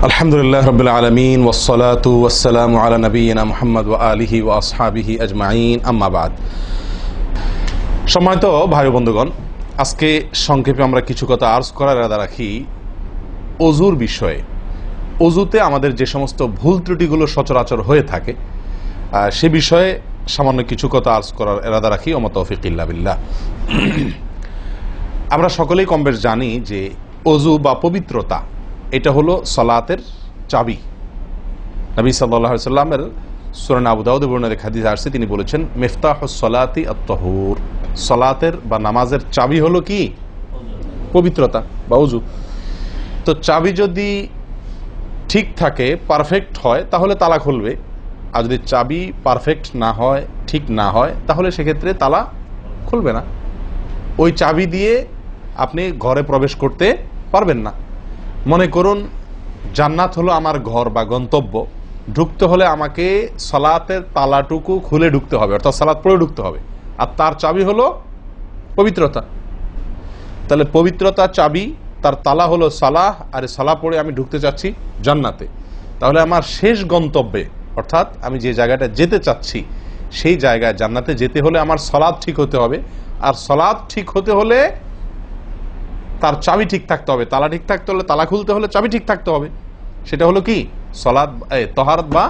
আলহামদুলিল্লাহ রাব্বিল আলামিন ওয়াসসালাতু ওয়াসসালামু আলা নবিয়িনা মুহাম্মদ ওয়া আলিহি ওয়া আসহাবিহি আজমাইন, আম্মা বাদ। সম্মানিত ভাই বন্ধুগণ, আজকে সংক্ষেপে আমরা কিছু কথা আর্জ করার ইরাদা রাখি ওযুর বিষয়ে। ওযুতে আমাদের যে সমস্ত ভুল ত্রুটিগুলো সচরাচর হয়ে থাকে সে বিষয়ে সামান্য কিছু কথা আর্জ করার ইরাদা রাখি। ওয়া মা তাওফীক ইল্লা বিল্লাহ। আমরা সকলেই কমবেশ জানি যে ওযু বা পবিত্রতা এটা হলো সালাতের চাবি। নবী সাল্লাল্লাহু আলাইহি ওয়াসাল্লামের সূরা আবু দাউদে বর্ণিত হাদিসে আসছে, তিনি বলেছেন মিফতাহুস সালাতি আত-তাহুর, সালাতের বা নামাজের চাবি হলো কি? পবিত্রতা বা ওযু। তো চাবি যদি ঠিক থাকে, পারফেক্ট হয়, তাহলে তালা খুলবে। আর যদি চাবি পারফেক্ট না হয়, ঠিক না হয়, তাহলে সেক্ষেত্রে তালা খুলবে না। ওই চাবি দিয়ে আপনি ঘরে প্রবেশ করতে পারবেন না। মনে করুন জান্নাত হলো আমার ঘর বা গন্তব্য, ঢুকতে হলে আমাকে সালাতের তালাটুকু খুলে ঢুকতে হবে, অর্থাৎ সালাত পড়ে ঢুকতে হবে, আর তার চাবি হলো পবিত্রতা। তাহলে পবিত্রতা চাবি, তার তালা হলো সালাহ, আর সালাহ পড়ে আমি ঢুকতে চাচ্ছি জান্নাতে। তাহলে আমার শেষ গন্তব্যে, অর্থাৎ আমি যে জায়গাটা যেতে চাচ্ছি সেই জায়গায় জান্নাতে যেতে হলে আমার সালাত ঠিক হতে হবে, আর সালাত ঠিক হতে হলে তার চাবি ঠিক থাকতে হবে। তালা ঠিক থাকতে হলে, তালা খুলতে হলে চাবি ঠিক থাকতে হবে। সেটা হলো কি? সালাত, তাহারাত বা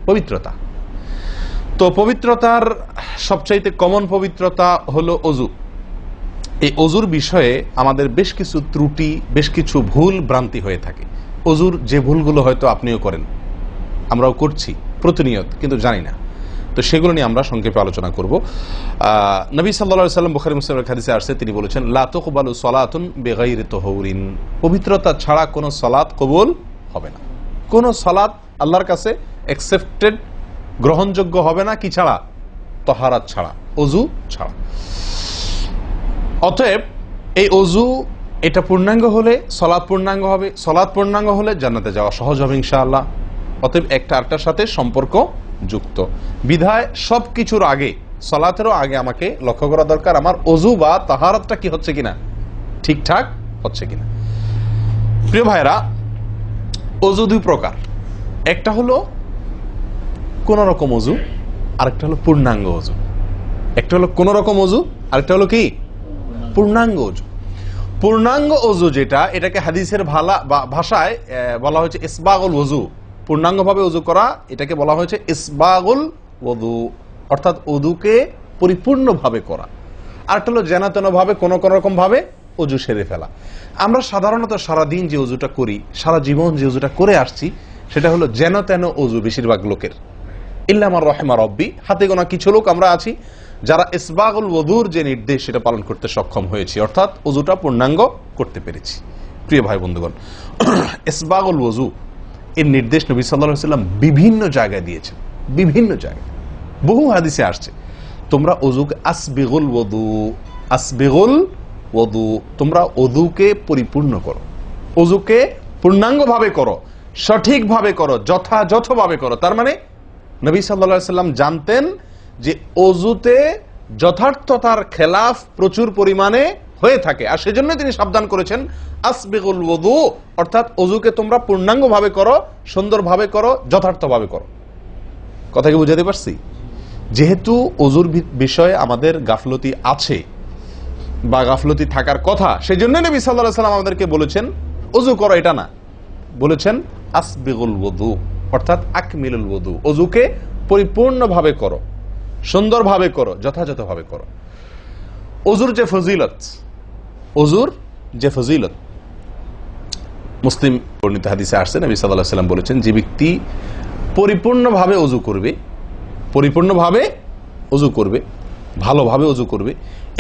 পবিত্রতা। তো পবিত্রতার সবচাইতে কমন পবিত্রতা হলো ওযু। এই ওযুর বিষয়ে আমাদের বেশ কিছু ত্রুটি, বেশ কিছু ভুল ভ্রান্তি হয়ে থাকে। ওযুর যে ভুলগুলো হয়তো আপনিও করেন, আমরাও করছি প্রতিনিয়ত, কিন্তু জানি না। তো সেগুলো নিয়ে আমরা সংক্ষেপে আলোচনা করব। নবী সাল্লাল্লাহু আলাইহি ওয়াসাল্লাম বুখারী মুসলিমের হাদিসে আসছে, তিনি বলেছেন লা তুকবালু সালাতুন বিগাইরি তাহুরিন, পবিত্রতা ছাড়া কোনো সালাত কবুল হবে না। কোনো সালাত আল্লাহর কাছে অ্যাকসেপ্টেড, গ্রহণযোগ্য হবে না কি ছাড়া? তাহারাত ছাড়া, ওযু ছাড়া। অতএব এই ওযু এটা পূর্ণাঙ্গ হলে সালাত পূর্ণাঙ্গ হবে, সালাত পূর্ণাঙ্গ হলে জান্নাতে যাওয়া সহজ হবে ইনশাআল্লাহ। অতএব একটা আরেকটার সাথে সম্পর্ক যুক্ত বিধায় সবকিছুর আগে, সালাতেরও আগে আমাকে লক্ষ্য করা দরকার আমার ওযু বা তাহারাতটা কি হচ্ছে কিনা, ঠিকঠাক হচ্ছে কিনা। প্রিয় ভাইরা, ওযু দুই প্রকার। একটা হলো কোন রকম ওযু, আরেকটা হলো পূর্ণাঙ্গ ওযু। একটা হলো কোন রকম ওযু, আরেকটা হলো কি? পূর্ণাঙ্গ ওযু। পূর্ণাঙ্গ ওযু যেটা, এটাকে হাদিসের ভাষায় বলা হয়েছে ইসবাগুল ওযু। পূর্ণাঙ্গভাবে ওযু করা, এটাকে বলা হয়েছে ইসবাগুল ওযু, অর্থাৎ ওযুকে পরিপূর্ণভাবে করা। আরেকটা হলো যেন তেন ভাবে, কোন কোন রকম ভাবে ওযু সেরে ফেলা। আমরা সাধারণত সারাদিন যে ওযুটা করি, সারা জীবন যে ওযুটা করে আসছি, সেটা হলো যেন তেন ওযু বেশিরভাগ লোকের। ইল্লা মান রাহিমা রব্বি, হাতে গোনা কিছু লোক আমরা আছি যারা ইসবাগুল ওযুর যে নির্দেশ সেটা পালন করতে সক্ষম হয়েছি, অর্থাৎ ওযুটা পূর্ণাঙ্গ করতে পেরেছি। প্রিয় ভাই বন্ধুগণ, ইসবাগুল ওযু এর নির্দেশ নবী সাল্লাল্লাহু আলাইহি ওয়াসাল্লাম বিভিন্ন জায়গায় দিয়েছেন, বিভিন্ন জায়গায় বহু হাদিসে আসছে, তোমরা ওযুকে আসবিগুল ওযু, আসবিগুল ওযু, তোমরা ওযুকে পরিপূর্ণ করো, ওযুকে পূর্ণাঙ্গভাবে করো, সঠিকভাবে করো, যথাযথভাবে করো। তার মানে নবী সাল্লাল্লাহু আলাইহি ওয়াসাল্লাম জানতেন যে ওযুতে যথার্থতার খেলাফ প্রচুর পরিমাণে হয়ে থাকে, আর সেজন্য তিনি সাবধান করেছেন আসবিগুল ওযু, অর্থাৎ ওযুকে তোমরা পূর্ণাঙ্গভাবে করো, সুন্দরভাবে করো, যথার্থভাবে করো। কথা কি বুঝাতে পারছি? যেহেতু ওযুর বিষয়ে আমাদের গাফলতি আছে বা গাফলতি থাকার কথা, সেজন্য নবী সাল্লাল্লাহু আলাইহি ওয়াসাল্লাম আমাদেরকে বলেছেন ওযু করো, এটা না, বলেছেন আসবিগুল ওযু, অর্থাৎ আকমিলুল ওযু, ওযুকে পরিপূর্ণভাবে করো, সুন্দরভাবে করো, যথাযথভাবে করো। ওযুর যে ফজিলত, ওযুর যে ফজিলত মুসলিম বর্ণিত হাদিসে আসছে, নবী সাল্লাল্লাহু আলাইহি ওয়াসাল্লাম বলেছেন যে ব্যক্তি পরিপূর্ণভাবে ওযু করবে, পরিপূর্ণভাবে ওযু করবে, ভালোভাবে ওযু করবে,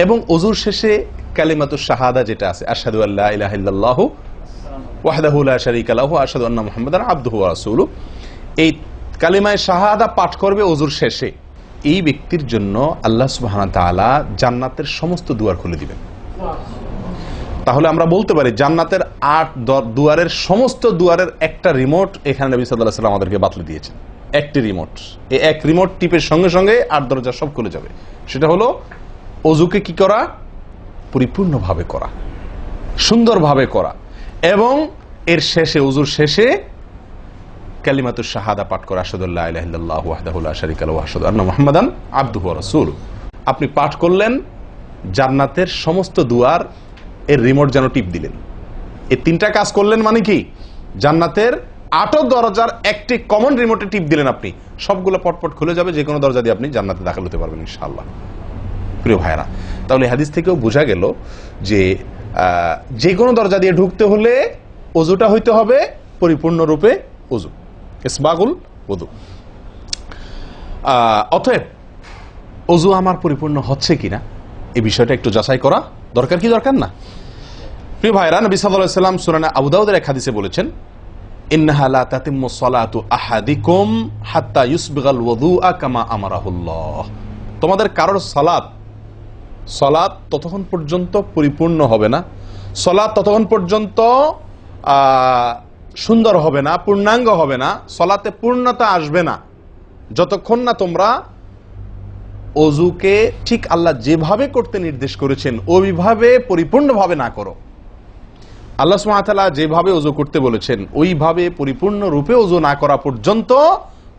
এবং ওযুর শেষে কালিমাতুশ শাহাদা যেটা আছে, আশহাদু আল্লা ইলাহা ইল্লাল্লাহু ওয়াহদাহু লা শারীকা লাহু ওয়া আশহাদু আন্না মুহাম্মাদান আবদুহু ওয়া রাসূলুহু, এই কালিমায়ে শাহাদা পাঠ করবে ওযুর শেষে, এই ব্যক্তির জন্য আল্লাহ সুবহানাহু ওয়া তাআলা জান্নাতের সমস্ত দুয়ার খুলে দিবেন। তাহলে আমরা বলতে পারি জান্নাতের 8 দুয়ারের সমস্ত দুয়ারের একটা রিমোট এখানে নবী সাল্লাল্লাহু আলাইহি ওয়াসাল্লাম আমাদেরকে বাতলে দিয়েছেন। একটি রিমোট, এই এক রিমোট টিপের সঙ্গে সঙ্গে 8 দরজা সব খুলে যাবে। সেটা হলো ওযুকে কি করা? পরিপূর্ণভাবে করা, সুন্দরভাবে করা, এবং এর শেষে, ওযুর শেষে কালিমাতুশ শাহাদা পাঠ করে আশহাদু আল্লা ইলাহা ইল্লাল্লাহু ওয়াহদাহু লা শারীকা লাহু ওয়া আশহাদু আন্না মুহাম্মাদান আবদুহু ওয়া রাসূলুহু। আপনি পাঠ করলেন, জান্নাতের সমস্ত দুয়ার এর রিমোট যেন টিপ দিলেন। এই তিনটা কাজ করলেন মানে কি? জান্নাতের 8 দরজার একটি কমন রিমোটে টিপ দিলেন, আপনি সবগুলো পটপট খুলে যাবে, যে কোনো দরজা দিয়ে আপনি জান্নাতে দাখিল হতে পারবেন ইনশাআল্লাহ। প্রিয় ভাইরা, তাহলে হাদিস থেকেও বোঝা গেল যে যে কোনো দরজা দিয়ে ঢুকতে হলে ওযুটা হইতে হবে পরিপূর্ণরূপে ওযু, ইসবাগুল ওযু। অতএব ওযু আমার পরিপূর্ণ হচ্ছে কিনা এই বিষয়টা একটু যাচাই করা দরকার, কি দরকার না? প্রিয় ভাইরা, নবী সাল্লাল্লাহু আলাইহি ওয়াসাল্লাম সূরা আবু দাউদের এক হাদিসে বলেছেন, ইন্নাহা লা তাতিম্মু সালাতু আহাদিকুম হাত্তা ইউসবিগাল ওযুআ কামা আমারাহুল্লাহ। তোমাদের কারোর সালাত ততক্ষণ পর্যন্ত পরিপূর্ণ হবে না, সালাত ততক্ষণ পর্যন্ত সুন্দর হবে না, পূর্ণাঙ্গ হবে না, সালাতে পূর্ণতা আসবে না, যতক্ষণ না তোমরা ওযুকে ঠিক আল্লাহ যেভাবে করতে নির্দেশ করেছেন ওইভাবে পরিপূর্ণভাবে না করো। আল্লাহ সুবহানাহু ওয়া তাআলা যেভাবে ওযু করতে বলেছেন ওইভাবে পরিপূর্ণ রূপে ওযু না করা পর্যন্ত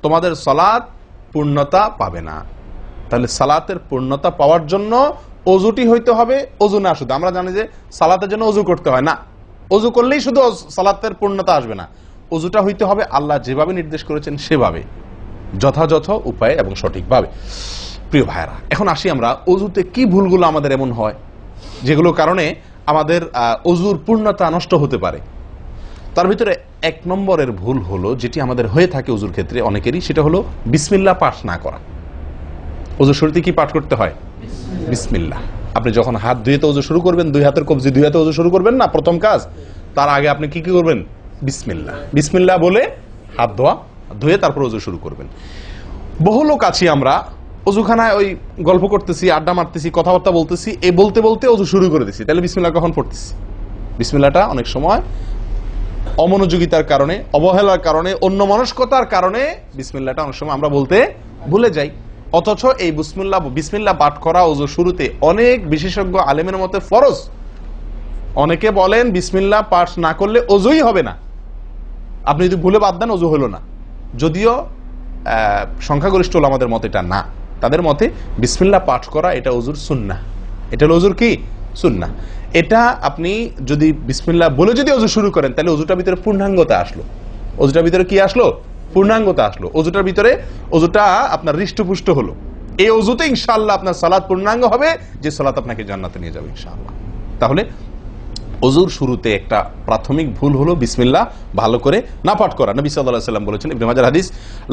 তোমাদের সালাত পূর্ণতা পাবে না। তাহলে সালাতের পূর্ণতা পাওয়ার জন্য ওযুটি হইতে হবে, ওযু না শুধু। আমরা জানি যে সালাতের জন্য ওযু করতে হয় না, ওযু করলেই শুধু সালাতের পূর্ণতা আসবে না, ওযুটা হইতে হবে আল্লাহ যেভাবে নির্দেশ করেছেন সেভাবে, যথাযথ উপায়ে এবং সঠিকভাবে। প্রিয় ভাইরা, এখন আসি আমরা ওযুতে কি ভুলগুলো আমাদের এমন হয় যেগুলোর কারণে আমাদের ওযুর পূর্ণতা নষ্ট হতে পারে। তার ভিতরে 1 নম্বরের ভুল হলো, যেটি আমাদের হয়ে থাকে ওযুর ক্ষেত্রে অনেকেরই, সেটা হলো বিসমিল্লাহ পাঠ না করা। ওযুর শুরুতে কি পাঠ করতে হয়? বিসমিল্লাহ। আপনি যখন হাত ধুয়ে তো ওযু শুরু করবেন, 2 হাতের কবজি 2 হাতে ওযু শুরু করবেন না, প্রথম কাজ। তার আগে আপনি কি করবেন? বিসমিল্লাহ। বিসমিল্লাহ বলে হাত ধুয়ে তারপর ওযু শুরু করবেন। বহু লোক আছি আমরা ওযুখানায় ওই গল্প করতেছি, আড্ডা মারতেছি, কথাবার্তা বলতেছি, এই বলতে বলতে ওযু শুরু করে দিছি। তাহলে বিসমিল্লাহ কখন পড়তেছি? বিসমিল্লাহটা অনেক সময় অমনোযোগিতার কারণে, অবহেলার কারণে, অন্যমনস্কতার কারণে বিসমিল্লাহটা অনেক সময় আমরা বলতে ভুলে যাই। অথচ এই বিসমিল্লাহ পাঠ করা ওযু শুরুতে অনেক বিশেষজ্ঞ আলেমের মতে ফরজ। অনেকে বলেন বিসমিল্লাহ পাঠ না করলে ওযুই হবে না, আপনি যদি ভুলে বাদ দেন ওযু হলো না। যদিও সংখ্যাগরিষ্ঠ ওলামাদের মতে এটা না, তাদের মতে বিসমিল্লাহ পাঠ করা এটা ওযুর সুন্নাহ। এটা হলো ওযুর কি? সুন্নাহ। এটা আপনি যদি বিসমিল্লাহ বলে যদি ওযু শুরু করেন তাহলে ওযুটার ভিতরে পূর্ণাঙ্গতা আসলো। ওযুটার ভিতরে কি আসলো? পূর্ণাঙ্গতা আসলো। ওযুটার ভিতরে ওযুটা আপনার হৃষ্টপুষ্ট হলো। এই ওযুতে ইনশাআল্লাহ আপনার সালাত পূর্ণাঙ্গ হবে, যে সালাত আপনাকে জান্নাতে নিয়ে যাবে ইনশাআল্লাহ। তাহলে ওযুর শুরুতে একটা প্রাথমিক ভুল হলো বিসমিল্লাহ ভালো করে না পাঠ করা। নবী সাল্লাল্লাহু আলাইহি ওয়াসাল্লাম বলেছেন, ইবনে মাজাহ হাদিস,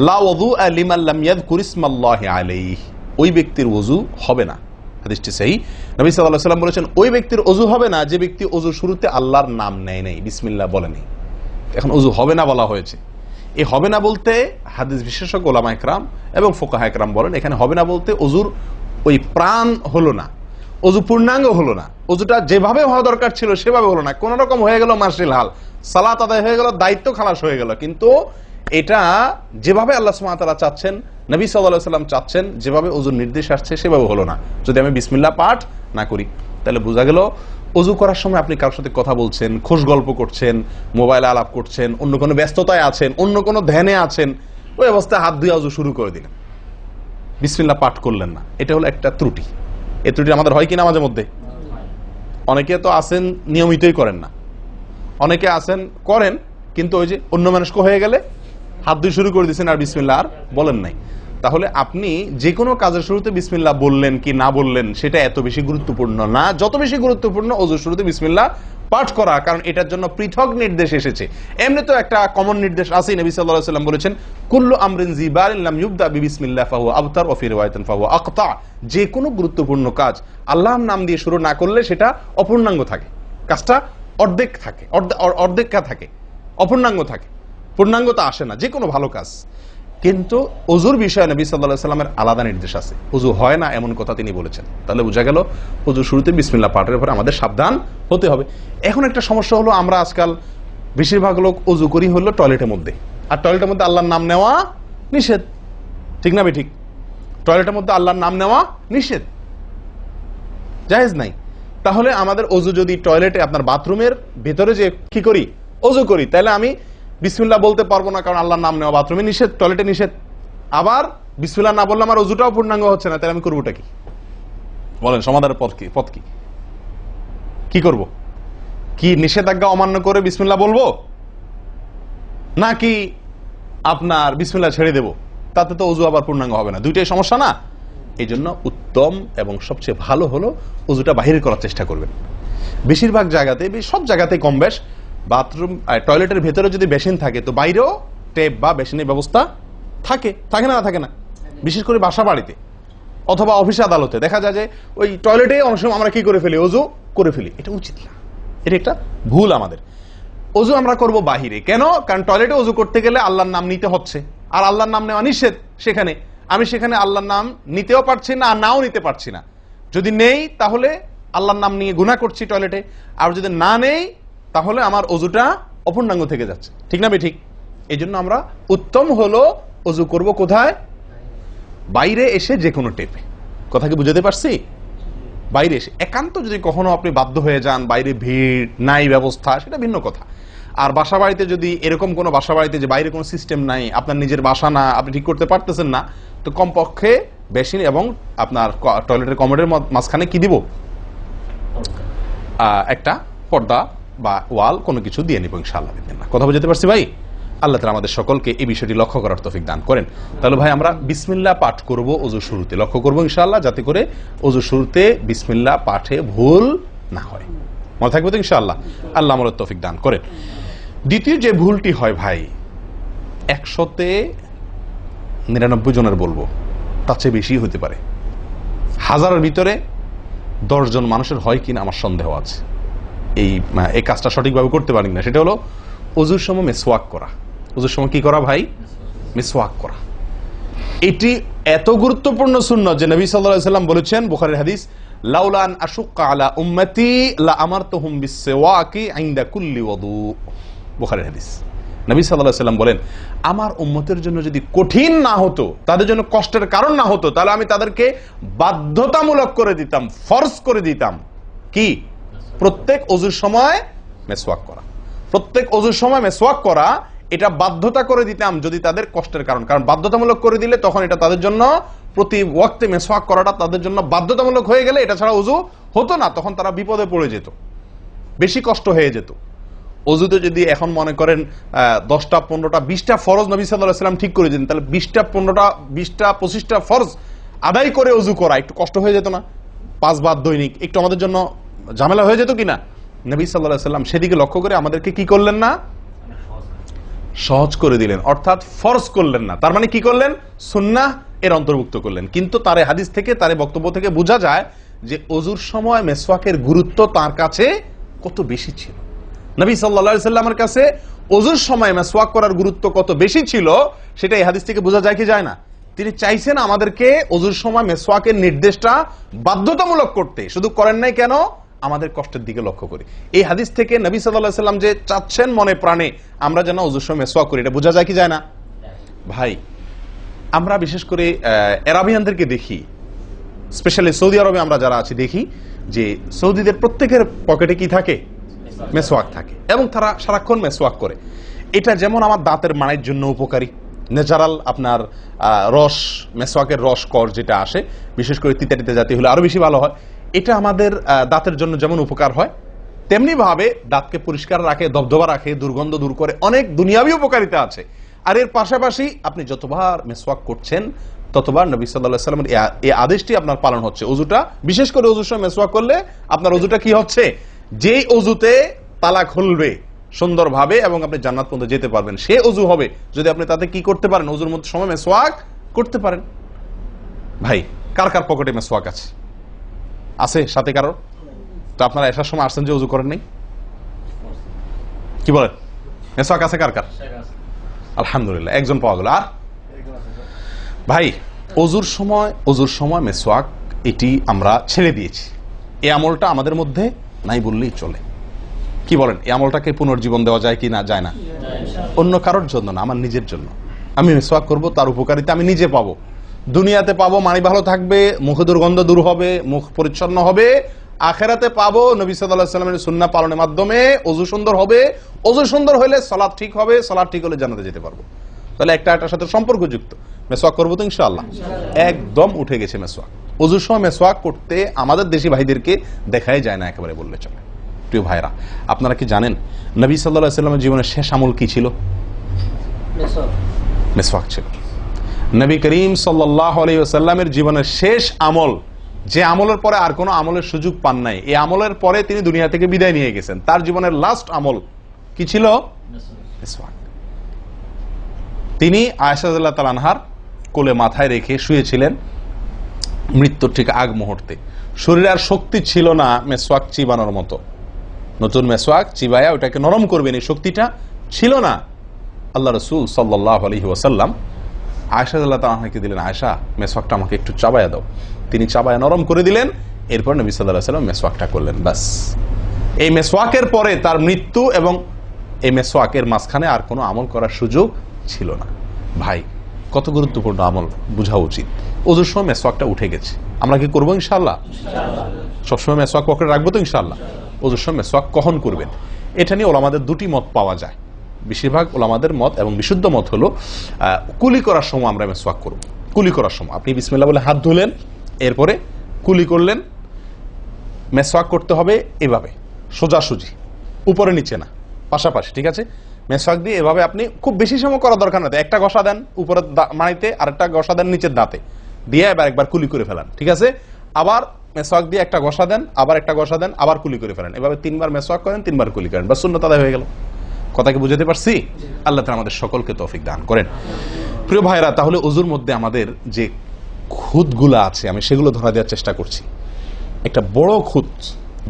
লা ওযুআ লিমান লাম ইয়াযকুর ইসমাল্লাহি আলাইহি। ওই ব্যক্তির ওযু হবে না, হাদিসটি সহিহ। নবী সাল্লাল্লাহু আলাইহি ওয়াসাল্লাম বলেছেন, ওই ব্যক্তির ওযু হবে না যে ব্যক্তি ওযুর শুরুতে আল্লাহর নাম নেয় নাই, বিসমিল্লাহ বলে নাই। এখন ওযু হবে না বলা হয়েছে। এই হবে না বলতে হাদিস বিশেষজ্ঞ উলামা ইকরাম এবং ফুকাহা ইকরাম বলেন, এখানে হবে না বলতে ওযুর ওই প্রাণ হলো না, ওযু পূর্ণাঙ্গ হলো না, ওযুটা যেভাবে হওয়া দরকার ছিল সেভাবে হলো না। কোন রকম হয়ে গেল মার্শাল হাল, সালাত আদায় হয়ে গেল, দায়িত্ব খালাস হয়ে গেল, কিন্তু এটা যেভাবে আল্লাহ সুবহানাহু ওয়া তাআলা চাচ্ছেন, নবী সাল্লাল্লাহু আলাইহি ওয়াসাল্লাম চাচ্ছেন, যেভাবে ওযুর নির্দেশ আসছে সেভাবে হলো না। যদি আমি বিসমিল্লাহ পাঠ না করি, তাহলে বোঝা গেল ওযু করার সময় আপনি কারোর সাথে কথা বলছেন, খোশ গল্প করছেন, মোবাইলে আলাপ করছেন, অন্য কোনো ব্যস্ততায় আছেন, অন্য কোনো ধ্যানে আছেন, ওই অবস্থায় হাত ধুয়ে ওযু শুরু করে দিলেন, বিসমিল্লাহ পাঠ করলেন না। এটা হলো একটা ত্রুটি। এই ত্রুটি আমাদের হয় কিনা মাঝে মধ্যে? অনেকে তো আছেন নিয়মিতই করেন না, অনেকে আছেন করেন কিন্তু ওই যে অন্য মানুষকে হয়ে গেলে হাত ধুয়ে শুরু করে দিয়েছেন আর বিসমিল্লাহ আর বলেন নাই। তাহলে আপনি যে কোনো কাজের শুরুতে বিসমিল্লাহ বললেন কি না বললেন সেটা এত বেশি গুরুত্বপূর্ণ না, যত বেশি গুরুত্বপূর্ণ ওযুর শুরুতে বিসমিল্লাহ পাঠ করা, কারণ এটার জন্য পৃথক নির্দেশ এসেছে। এমনি তো একটা কমন নির্দেশ আছে, নবী সাল্লাল্লাহু আলাইহি ওয়াসাল্লাম বলেছেন, কুল্লু আমরিন জিবারিন লাম ইউবদা বিবিসমিল্লাহ ফাহুয়া আবতার ওয়া ফি রিওয়ায়াতিন ফাহুয়া আকতা। যে কোনো গুরুত্বপূর্ণ কাজ আল্লাহর নাম দিয়ে শুরু না করলে সেটা অপূর্ণাঙ্গ থাকে, কাজটা অর্ধেক থাকে, অর্ধেকা থাকে, অপূর্ণাঙ্গ থাকে, পূর্ণাঙ্গতা আসে না যে কোনো ভালো কাজ। কিন্তু ওযুর বিষয়ে নবী সাল্লাল্লাহু আলাইহি ওয়াসাল্লামের আলাদা নির্দেশ আছে, ওযু হয় না এমন কথা তিনি বলেছেন। তাহলে বোঝা গেল ওযুর শুরুতে বিসমিল্লাহ পাঠের উপরে আমাদের সাবধান হতে হবে। এখন একটা সমস্যা হলো, আমরা আজকাল বেশিরভাগ লোক ওযু করি হলো টয়লেটের মধ্যে, আর টয়লেটের মধ্যে আল্লাহর নাম নেওয়া নিষেধ, ঠিক না ঠিক? টয়লেটের মধ্যে আল্লাহর নাম নেওয়া নিষেধ, জায়েজ নাই। তাহলে আমাদের ওযু যদি টয়লেটে আপনার বাথরুমের ভেতরে যে কি করি ওযু করি, তাহলে আমি বিসমিল্লাহ বলতে পারবো না কারণ আল্লাহর নাম নেওয়া বাথরুমে নিষেধ, টয়লেটে নিষেধ, আবার বিসমিল্লাহ না বললে আমার ওযুটাও পূর্ণাঙ্গ হচ্ছে না, তাহলে আমি করবোটা কি? বলেন সমাধানের পথ কি? কি করব? কি নিষেধাজ্ঞা অমান্য করে বিসমিল্লাহ বলবো, নাকি আপনার বিসমিল্লাহ ছেড়ে দেব? তাতে তো ওযু আবার পূর্ণাঙ্গ হবে না, দুইটাই সমস্যা না? এই জন্য উত্তম এবং সবচেয়ে ভালো হলো ওযুটা বাহির করার চেষ্টা করবেন। বেশিরভাগ জায়গাতে, সব জায়গাতে কম বেশ, বাথরুম টয়লেটের ভেতরে যদি বেসিন থাকে তো বাইরেও টেপ বা বেসিনের ব্যবস্থা থাকে থাকে না? বিশেষ করে বাসা বাড়িতে অথবা অফিস আদালতে দেখা যায় যে ওই টয়লেটে অনেক সময় আমরা কি করে ফেলি, ওযু করে ফেলি। এটা উচিত না, এটা একটা ভুল আমাদের। ওযু আমরা করব বাহিরে। কেন? কারণ টয়লেটে ওযু করতে গেলে আল্লাহর নাম নিতে হচ্ছে, আর আল্লাহর নাম নেওয়া নিষেধ। আমি সেখানে আল্লাহর নাম নিতেও পারছি না, আর নাও নিতে পারছি না। যদি নেই তাহলে আল্লাহর নাম নিয়ে গুনাহ করছি টয়লেটে, আর যদি না নেই তাহলে আমার ওযুটা অপূর্ণাঙ্গ থেকে যাচ্ছে। ঠিক না ঠিক? এই জন্য আমরা উত্তম হলো ওযু করব কোথায়? বাইরে এসে যে কোনো টেপে। কথা কি বুঝাতে পারছি? বাইরে এসে একান্ত যদি কখনো আপনি বাধ্য হয়ে যান, বাইরে ভিড় নাই, ব্যবস্থা, সেটা ভিন্ন কথা। আর বাসা বাড়িতে যদি এরকম কোনো বাসা বাড়িতে যে বাইরে কোনো সিস্টেম নাই, আপনার নিজের বাসা না, আপনি ঠিক করতে পারতেছেন না, তো কমপক্ষে বেসিন এবং আপনার টয়লেটের কমোডের মাঝখানে কি দিব? একটা পর্দা বা ওয়াল কোনো কিছু দিয়ে নিব ইনশাআল্লাহ। কথা বুঝতে পারছি ভাই? আল্লাহ তাআলা আমাদের সকলকে এই বিষয়টি লক্ষ্য করার তৌফিক দান করেন। তাহলে ভাই আমরা বিসমিল্লাহ পাঠ করব ওযু শুরুতে, লক্ষ্য করব ইনশাআল্লাহ যাতে করে ওযু শুরুতে বিসমিল্লাহ পাঠে ভুল না হয়। মনে থাকবে তো ইনশাআল্লাহ? আল্লাহ আমাদের তৌফিক দান করেন। দ্বিতীয় যে ভুলটি হয় ভাই, 100-99 জনের বলবো, তার চেয়ে বেশি হতে পারে, হাজারের ভিতরে 10 জন মানুষের হয় কিনা আমার সন্দেহ আছে এই কাজটা সঠিকভাবে করতে পারি না। সেটা হলো ওযুর সময় মিসওয়াক করা। ওযুর সময় কি করা ভাই? মিসওয়াক করা। এটি এত গুরুত্বপূর্ণ সুন্নাত যে নবী সাল্লাল্লাহু আলাইহি ওয়াসাল্লাম বলেছেন, বুখারীর হাদিস, লাউলা আন আশুক্কা আলা উম্মতি লা আমারতুহুম বিসওয়াকি ইনদা কুল্লি ওযু। বুখারীর হাদিস। নবী সাল্লাল্লাহু আলাইহি ওয়াসাল্লাম বলেন, আমার উম্মতের জন্য যদি কঠিন না হতো, তাদের জন্য কষ্টের কারণ না হতো, তাহলে আমি তাদেরকে বাধ্যতামূলক করে দিতাম, ফরজ করে দিতাম কি? প্রত্যেক ওযুর সময় মিসওয়াক করা। প্রত্যেক ওযুর সময় মিসওয়াক করা, এটা বাধ্যতা করে দিতাম যদি তাদের কষ্টের কারণ। কারণ বাধ্যতামূলক করে দিলে তখন এটা তাদের জন্য, প্রতি ওয়াক্তে মিসওয়াক করাটা তাদের জন্য বাধ্যতামূলক হয়ে গেলে এটা ছাড়া ওযু হতো না, তখন তারা বিপদে পড়ে যেত, বেশি কষ্ট হয়ে যেত। ওযুতে যদি এখন মনে করেন 10টা 15টা 20টা ফরজ নবী সাল্লাল্লাহু আলাইহি ওয়াসাল্লাম ঠিক করে দিতেন, তাহলে 20টা 15টা 20টা 25টা ফরজ আদায় করে ওযু করা একটু কষ্ট হয়ে যেত না? 5 বার দৈনিক একটু আমাদের জন্য ঝামেলা হয়ে যেত কিনা? নবী সাল্লাল্লাহু আলাইহি ওয়াসাল্লাম সেদিকে লক্ষ্য করে আমাদেরকে কি করলেন না? সহজ করে দিলেন, অর্থাৎ ফরজ করলেন না। তার মানে কি করলেন? সুন্নাহ এর অন্তর্ভুক্ত করলেন। কিন্তু তার হাদিস থেকে, তার বক্তব্য থেকে বোঝা যায় যে ওযুর সময় মিসওয়াকের গুরুত্ব তার কাছে কত বেশি ছিল। নবী সাল্লাল্লাহু আলাইহি ওয়াসাল্লামের কাছে ওযুর সময় মিসওয়াক করার গুরুত্ব কত বেশি ছিল সেটা এই হাদিস থেকে বোঝা যায় কি যায় না? তিনি চাইছেন আমাদেরকে ওযুর সময় মিসওয়াকের নির্দেশটা বাধ্যতামূলক করতে। শুধু করেন নাই কেন? আমাদের কষ্টের দিকে লক্ষ্য করি। এই হাদিস থেকে নবী সাল্লাল্লাহু আলাইহি ওয়াসাল্লাম যে চাচ্ছেন মনে প্রাণে আমরা যেন ওযুর সময় মিসওয়াক করি, এটা বোঝা যায় কি যায় না? ভাই আমরা বিশেষ করে আরবিয়ানদেরকে দেখি, স্পেশালি সৌদি আরবে আমরা যারা আছি দেখি যে সৌদিদের প্রত্যেকের পকেটে কি থাকে? মিসওয়াক থাকে, এবং তারা সারাক্ষণ মিসওয়াক করে। এটা যেমন আমার দাঁতের মাড়ির জন্য উপকারী, ন্যাচারাল আপনার রস, মিসওয়াকের রস কর যেটা আসে, বিশেষ করে তিতা জাতীয় হলে আরো বেশি ভালো হয়। এটা আমাদের দাঁতের জন্য যেমন উপকার হয়, তেমনি ভাবে দাঁতকে পরিষ্কার রাখে, দবদবা রাখে, দুর্গন্ধ দূর করে, অনেক দুনিয়াবী উপকারিতা আছে। আর এর পাশাপাশি আপনি যতবার মিসওয়াক করছেন ততবার নবী সাল্লাল্লাহু আলাইহি ওয়াসাল্লামের এই আদেশটি আপনার পালন হচ্ছে। ওযুটা, বিশেষ করে ওযুর সময় মিসওয়াক করলে আপনার ওযুটা কি হচ্ছে? যেই ওযুতে তালা খুলবে সুন্দরভাবে এবং আপনি জান্নাত পর্যন্ত যেতে পারবেন, সে ওযু হবে যদি আপনি তাতে কি করতে পারেন? ওযুর মধ্যে সময় মিসওয়াক করতে পারেন। ভাই কার কার পকেটে মিসওয়াক আছে? আছে সাথে কারো? তো আপনারা আসার সময় আসছেন যে ওযু করেন নাই? কি বলেন? মিসওয়াক আছে কার কার? আলহামদুলিল্লাহ, একজন পাওয়া গেল। আর ভাই ওযুর সময় মিসওয়াক এটি আমরা ছেড়ে দিয়েছি। এই আমলটা আমাদের মধ্যে নাই বললেই চলে। কি বলেন? এই আমলটাকে পুনর্জীবন দেওয়া যায় কি না? যায় না? অন্য কারোর জন্য না, আমার নিজের জন্য। আমি মিসওয়াক করব, তার উপকারিতা আমি নিজে পাবো, দুনিয়াতে পাবো, মানি ভালো থাকবে, মুখে দুর্গন্ধ দূর হবে, মুখ পরিচ্ছন্ন হবে, আখেরাতে পাবো নবী সাল্লাল্লাহু আলাইহি ওয়াসাল্লামের সুন্নাহ পালনের মাধ্যমে। ওযু সুন্দর হবে, ওযু সুন্দর হলে সালাত ঠিক হবে, সালাত ঠিক হলে জান্নাতে যেতে পারবো। তাহলে একটা একটার সাথে সম্পর্কযুক্ত। মেসওয়াক করবো তো ইনশাআল্লাহ? একদম উঠে গেছে মেসওয়াক। ওযুর সময় মেসওয়াক করতে আমাদের দেশি ভাইদেরকে দেখাই যায় না একেবারে বললে চলে। প্রিয় ভাইরা, আপনারা কি জানেন নবী সাল্লাল্লাহু আলাইহি ওয়াসাল্লামের জীবনের শেষ আমল কি ছিল? মেসওয়াক ছিল। নবী করিম সাল্লাল্লাহু আলাইহি ওয়াসাল্লামের জীবনের শেষ আমল, যে আমলের পরে আর কোনো আমলের সুযোগ পান নাই, এই আমলের পরে তিনি দুনিয়া থেকে বিদায় নিয়ে গেছেন। তার জীবনের লাস্ট আমল কি ছিল? মেসওয়াক। তিনি আয়েশা রাদিয়াল্লাহু তাআলা আনহার কোলে মাথায় রেখে শুয়েছিলেন মৃত্যুর ঠিক আগ মুহূর্তে। শরীরে আর শক্তি ছিল না মেসওয়াক চিবানোর মতো। নতুন মেসওয়াক চিবায়া ওটাকে নরম করবেন, এই শক্তিটা ছিল না। আল্লাহ রাসূল সাল্লাল্লাহু আলাইহি ওয়াসাল্লাম আয়েশা রাদিয়াল্লাহু তাআলা আনহাকে দিলেন, আয়েশা মেসওয়াকটা আমাকে একটু চাবায়া দাও। তিনি চাবায়া নরম করে দিলেন। এরপর নবী সাল্লাল্লাহু আলাইহি ওয়াসাল্লাম মেসওয়াকটা করলেন। বাস, এই মেসওয়াকের পরে তার মৃত্যু এবং এই মেসওয়াকের মাঝখানে আর কোনো আমল করার সুযোগ ছিল না। ভাই, কত গুরুত্বপূর্ণ আমল বোঝা উচিত। ওযুর সময় মেসওয়াকটা উঠে গেছে, আমরা কি করবো ইনশাআল্লাহ? সবসময় মেসওয়াক পকেটে রাখবো তো ইনশাআল্লাহ? ওযুর সময় মেসওয়াক কখন করবেন, এটা নিয়ে ওলামাদের দুটি মত পাওয়া যায়। বেশিরভাগ ওলামাদের মত এবং বিশুদ্ধ মত হলো কুলি করার সময় আমরা মেসওয়াক করব। কুলি করার সময় আপনি বিসমিল্লাহ বলে হাত ধুলেন, এরপরে কুলি করলেন। মেসওয়াক করতে হবে এভাবে, সোজাসুজি, উপরে নিচে না, পাশাপাশি, ঠিক আছে? মেসওয়াক দিয়ে এভাবে আপনি খুব বেশি সময় করা দরকার না, একটা ঘষা দেন উপরের মাড়িতে, আরেকটা ঘষা দেন নিচের দাঁতে, দিয়ে এবার একবার কুলি করে ফেলান, ঠিক আছে? আবার মেসওয়াক দিয়ে একটা ঘষা দেন, আবার একটা ঘষা দেন, আবার কুলি করে ফেলেন। এভাবে 3 বার মেসওয়াক করেন, 3 বার কুলি করেন, বাস সুন্নাত আদায় হয়ে গেল। কথা কি বুঝাতে পারছি? আল্লাহ তাআলা আমাদের সকলকে তৌফিক দান করেন। প্রিয় ভাইরা, তাহলে ওযুর মধ্যে আমাদের যে খুঁতগুলো আছে আমি সেগুলো ধরা দেওয়ার চেষ্টা করছি। একটা বড় খুঁত,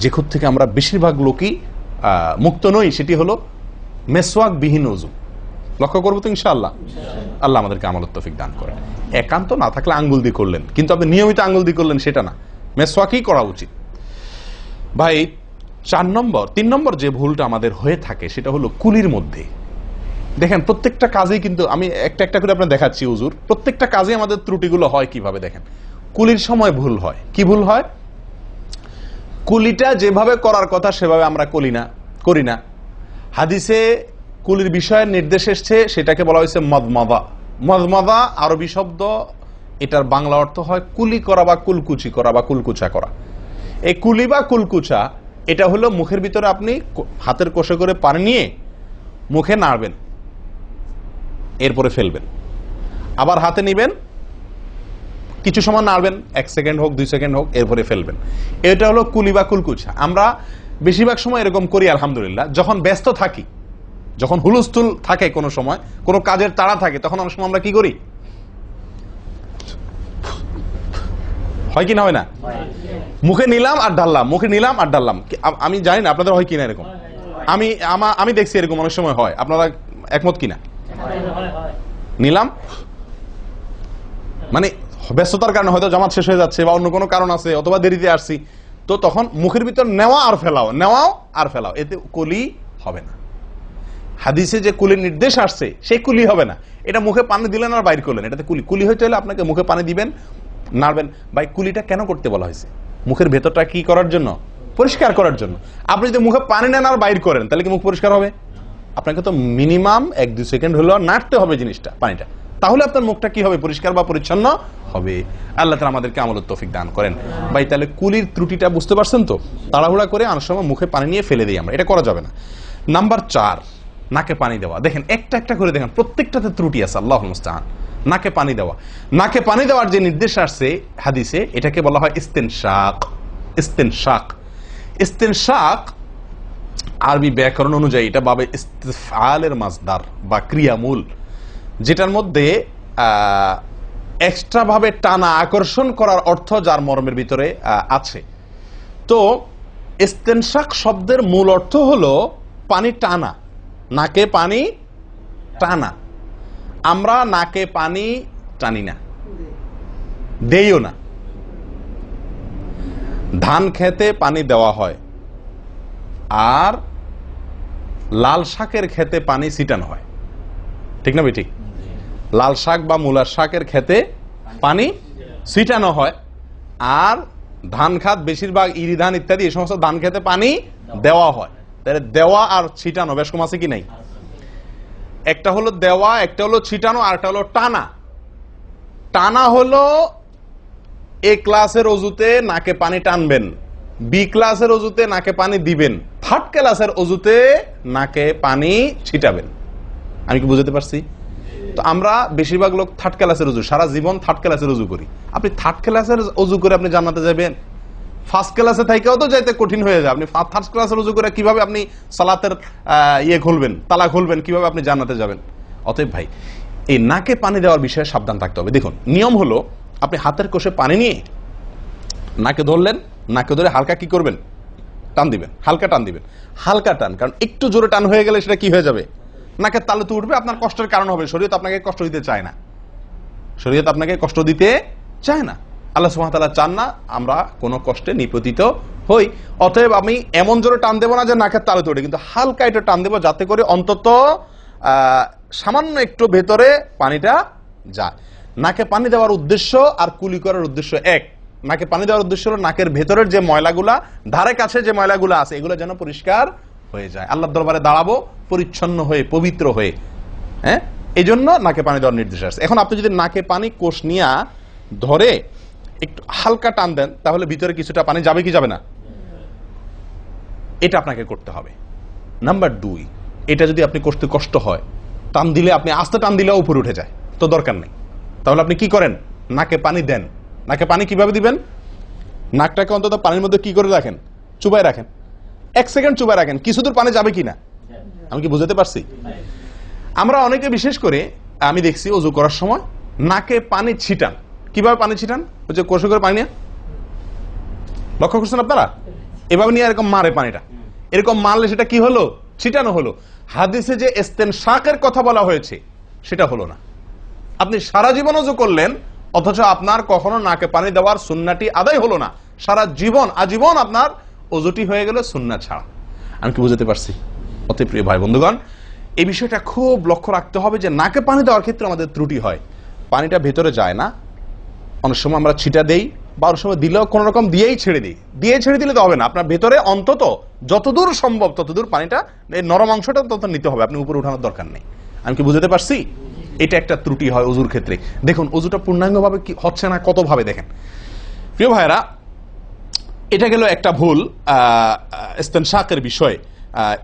যে খুঁত থেকে আমরা বেশিরভাগ লোকই মুক্ত নই, সেটি হলো মেসওয়াক বিহীন ওযু। লক্ষ্য করবো তো ইনশাআল্লাহ? আল্লাহ আমাদেরকে আমলের তৌফিক দান করেন। একান্ত না থাকলে আঙ্গুল দিয়ে করলেন, কিন্তু আপনি নিয়মিত আঙ্গুল দিয়ে করলেন সেটা না, মেসওয়াকই করা উচিত। ভাই, 3 নম্বর যে ভুলটা আমাদের হয়ে থাকে সেটা হলো কুলির মধ্যে। দেখেন প্রত্যেকটা কাজেই কিন্তু আমি একটা একটা করে আপনার দেখাচ্ছি ওযুর, প্রত্যেকটা কাজে আমাদের ত্রুটিগুলো হয় কিভাবে দেখেন। কুলির সময় ভুল হয়। কি ভুল হয়? কুলিটা যেভাবে করার কথা সেভাবে আমরা করি না। হাদিসে কুলির বিষয়ে নির্দেশ এসছে, সেটাকে বলা হয়েছে মদমাদা। মদমাদা আরবি শব্দ, এটার বাংলা অর্থ হয় কুলি করা বা কুলকুচি করা বা কুলকুচা করা। এই কুলি বা কুলকুচা এটা হলো মুখের ভিতরে আপনি হাতের কোষে করে পানি নিয়ে মুখে নাড়বেন, এরপরে ফেলবেন, আবার হাতে নিবেন, কিছু সময় নাড়বেন, 1 সেকেন্ড হোক 2 সেকেন্ড হোক, এরপরে ফেলবেন। এটা হলো কুলি বা কুলকুচা। আমরা বেশিরভাগ সময় এরকম করি আলহামদুলিল্লাহ। যখন ব্যস্ত থাকি, যখন হুলস্থুল থাকে, কোনো সময় কোনো কাজের তাড়া থাকে, তখন অনেক সময় আমরা কি করি? হয় কি না হয় না? মুখে নিলাম আর ঢাললাম, মুখে নিলাম আর ঢাললাম। আমি জানি না আপনাদের হয় কিনা এরকম। আমি দেখছি এরকম অনেক সময় হয়। আপনারা একমত কিনা? নিলাম মানে ব্যস্ততার কারণে হয়তো জামাত শেষ হয়ে যাচ্ছে বা অন্য কোনো কারণ আছে, অথবা দেরিতে আসছি, তো তখন মুখের ভিতর নেওয়া আর ফেলাও, নেওয়াও আর ফেলাও, এতে কুলি হবে না। হাদিসে যে কুলির নির্দেশ আসছে সেই কুলি হবে না। এটা মুখে পানি দিলেন আর বাইর করলেন, এটাতে কুলি হইতে হলে আপনাকে মুখে পানি দিবেন, নাড়বেন। ভাই, কুলিটা কেন করতে বলা হয়েছে? মুখের ভেতরটা কি করার জন্য? পরিষ্কার করার জন্য। আপনি যদি মুখে পানি নেন আর বাইর করেন, তাহলে কি মুখ পরিষ্কার হবে? আপনাকে তো মিনিমাম 1-2 সেকেন্ড হলেও নাড়তে হবে জিনিসটা, পানিটা, তাহলে আপনার মুখটা কি হবে? পরিষ্কার বা পরিচ্ছন্ন হবে। আল্লাহ তাআলা আমাদেরকে আমলের তৌফিক দান করেন। ভাই, তাহলে কুলির ত্রুটিটা বুঝতে পারছেন তো? তাড়াহুড়া করে অনেক সময় মুখে পানি নিয়ে ফেলে দিই আমরা, এটা করা যাবে না। নাম্বার 4, নাকে পানি দেওয়া। দেখেন একটা একটা করে দেখেন, প্রত্যেকটাতে ত্রুটি আছে। আল্লাহুল মুস্তাআন। নাকে পানি দেওয়া, নাকে পানি দেওয়ার যে নির্দেশ আসছে হাদিসে, এটাকে বলা হয় ইস্তেনশাক। ইস্তেনশাক, ইস্তেনশাক আরবি ব্যাকরণ অনুযায়ী এটা বাবে ইস্তিফআলের মাসদার বা ক্রিয়ামূল, যেটার মধ্যে এক্সট্রা ভাবে টানা, আকর্ষণ করার অর্থ যার মর্মের ভিতরে আছে। তো ইস্তেনশাক শব্দের মূল অর্থ হলো পানি টানা, নাকে পানি টানা। আমরা নাকে পানি টানি না, দেইও না। ধান খেতে পানি দেওয়া হয়, আর লাল শাকের খেতে পানি ছিটানো হয়, ঠিক না? ঠিক। লাল শাক বা মূলার শাকের খেতে পানি ছিটানো হয়, আর ধান খাত বেশিরভাগ ইরি ধান ইত্যাদি এই সমস্ত ধান খেতে পানি দেওয়া হয়। তাহলে দেওয়া আর ছিটানো বেশ কম আছে কি নাই? একটা হলো দেওয়া, একটা হলো ছিটানো, আর একটা হলো টানা। টানা হলো এ ক্লাসের অজুতে নাকে পানি টানবেন, বি ক্লাসের অজুতে নাকে পানি দিবেন, থার্ড ক্লাসের অজুতে নাকে পানি ছিটাবেন। আমি কি বুঝতে পারছি? তো আমরা বেশিরভাগ লোক থার্ড ক্লাসের অজু, সারা জীবন থার্ড ক্লাসের অজু করি। আপনি থার্ড ক্লাসের অজু করে আপনি জান্নাতে যাবেন? ফার্স্ট ক্লাসে থাইকেও তো যাইতে কঠিন হয়ে যায়। আপনি থার্ড ক্লাসের অজু করে কিভাবে আপনি সালাতের খুলবেন, তালা খুলবেন, কিভাবে আপনি জান্নাতে যাবেন? অতএব ভাই, এই নাকে পানি দেওয়ার বিষয়ে সাবধান থাকতে হবে। দেখুন, নিয়ম হলো আপনি হাতের কোষে পানি নিয়ে নাকে ধরলেন, নাকে ধরে হালকা কি করবেন? টান দিবেন, হালকা টান দিবেন, হালকা টান। কারণ একটু জোরে টান হয়ে গেলে সেটা কি হয়ে যাবে? নাকের তালুতে উঠবে, আপনার কষ্টের কারণ হবে। শরীয়ত আপনাকে কষ্ট দিতে চায় না, শরীয়ত আপনাকে কষ্ট দিতে চায় না। আল্লাহ সুবহানাহু ওয়া তাআলা চান না আমরা কোনো কষ্টে নিপতিত হই। অতএব আমি এমন জোরে টান দেবো না যে নাকের তালুতে উঠে, কিন্তু হালকা একটু টান দেবো যাতে করে অন্তত সামান্য একটু ভেতরে পানিটা যায়। নাকে পানি দেওয়ার উদ্দেশ্য আর কুলি করার উদ্দেশ্য এক। নাকে পানি দেওয়ার উদ্দেশ্য হলো নাকের ভেতরের যে ময়লাগুলা, ধারে কাছে যে ময়লাগুলা আছে, এগুলো যেন পরিষ্কার হয়ে যায়। আল্লাহর দরবারে দাঁড়াবো পরিচ্ছন্ন হয়ে, পবিত্র হয়ে। হ্যাঁ, এই জন্য নাকে পানি দেওয়ার নির্দেশ আছে। এখন আপনি যদি নাকে পানি কোষ নিয়ে ধরে একটু হালকা টান দেন, তাহলে ভিতরে কিছুটা পানি যাবে কি যাবে না? এটা আপনাকে করতে হবে। নাম্বার 2, এটা যদি আপনি করতে কষ্ট হয়, টান দিলে, আপনি আস্তে টান দিলেও উপরে উঠে যায়, তো দরকার নেই। তাহলে আপনি কি করেন? নাকে পানি দেন। নাকে পানি কিভাবে দিবেন? নাকটাকে অন্তত পানির মধ্যে কি করে রাখেন? চুবাই রাখেন, 1 সেকেন্ড চুবাই রাখেন, কিছু দূর পানি যাবে কিনা। আমি কি বুঝতে পারছি? আমরা অনেকে বিশেষ করে আমি দেখছি ওযু করার সময় নাকে পানি ছিটান। কিভাবে পানি ছিটান? ওই যে কষে করে পানি নিয়ে, লক্ষ্য করছেন আপনারা? এভাবে নিয়ে এরকম মারে পানিটা, এরকম মারলে সেটা কি হলো? ছিটানো হলো। হাদিসে যে ইস্তেনশাকের কথা বলা হয়েছে সেটা হলো না। আপনি সারা জীবন ওযু করলেন, অথচ আপনার কখনো নাকে পানি দেওয়ার সুন্নাহটি আদায় হলো না। সারা জীবন, আজীবন আপনার ওযুটি হয়ে গেল সুন্নাহ ছাড়া। আমি কি বুঝতে পারছি? অতি প্রিয় ভাই বন্ধুগণ, এই বিষয়টা খুব লক্ষ্য রাখতে হবে যে নাকে পানি দেওয়ার ক্ষেত্রে আমাদের ত্রুটি হয়, পানিটা ভেতরে যায় না। অনেক সময় আমরা ছিটা দেই, বা অনেক সময় দিলেও কোন রকম দিয়েই ছেড়ে দিই। দিয়ে ছেড়ে দিলে তো হবে না, আপনার ভেতরে অন্তত যতদূর সম্ভব ততদূর পানিটা, এই নরম অংশটা তত নিতে হবে, আপনি উপরে উঠানোর দরকার নেই। আমি কি বুঝতে পারছি? এটা একটা ত্রুটি হয় ওযুর ক্ষেত্রে। দেখুন, ওযুটা পূর্ণাঙ্গভাবে কি হচ্ছে না, কত ভাবে দেখেন। প্রিয় ভাইরা, এটা গেল একটা ভুল ইস্তেনশাকের বিষয়ে।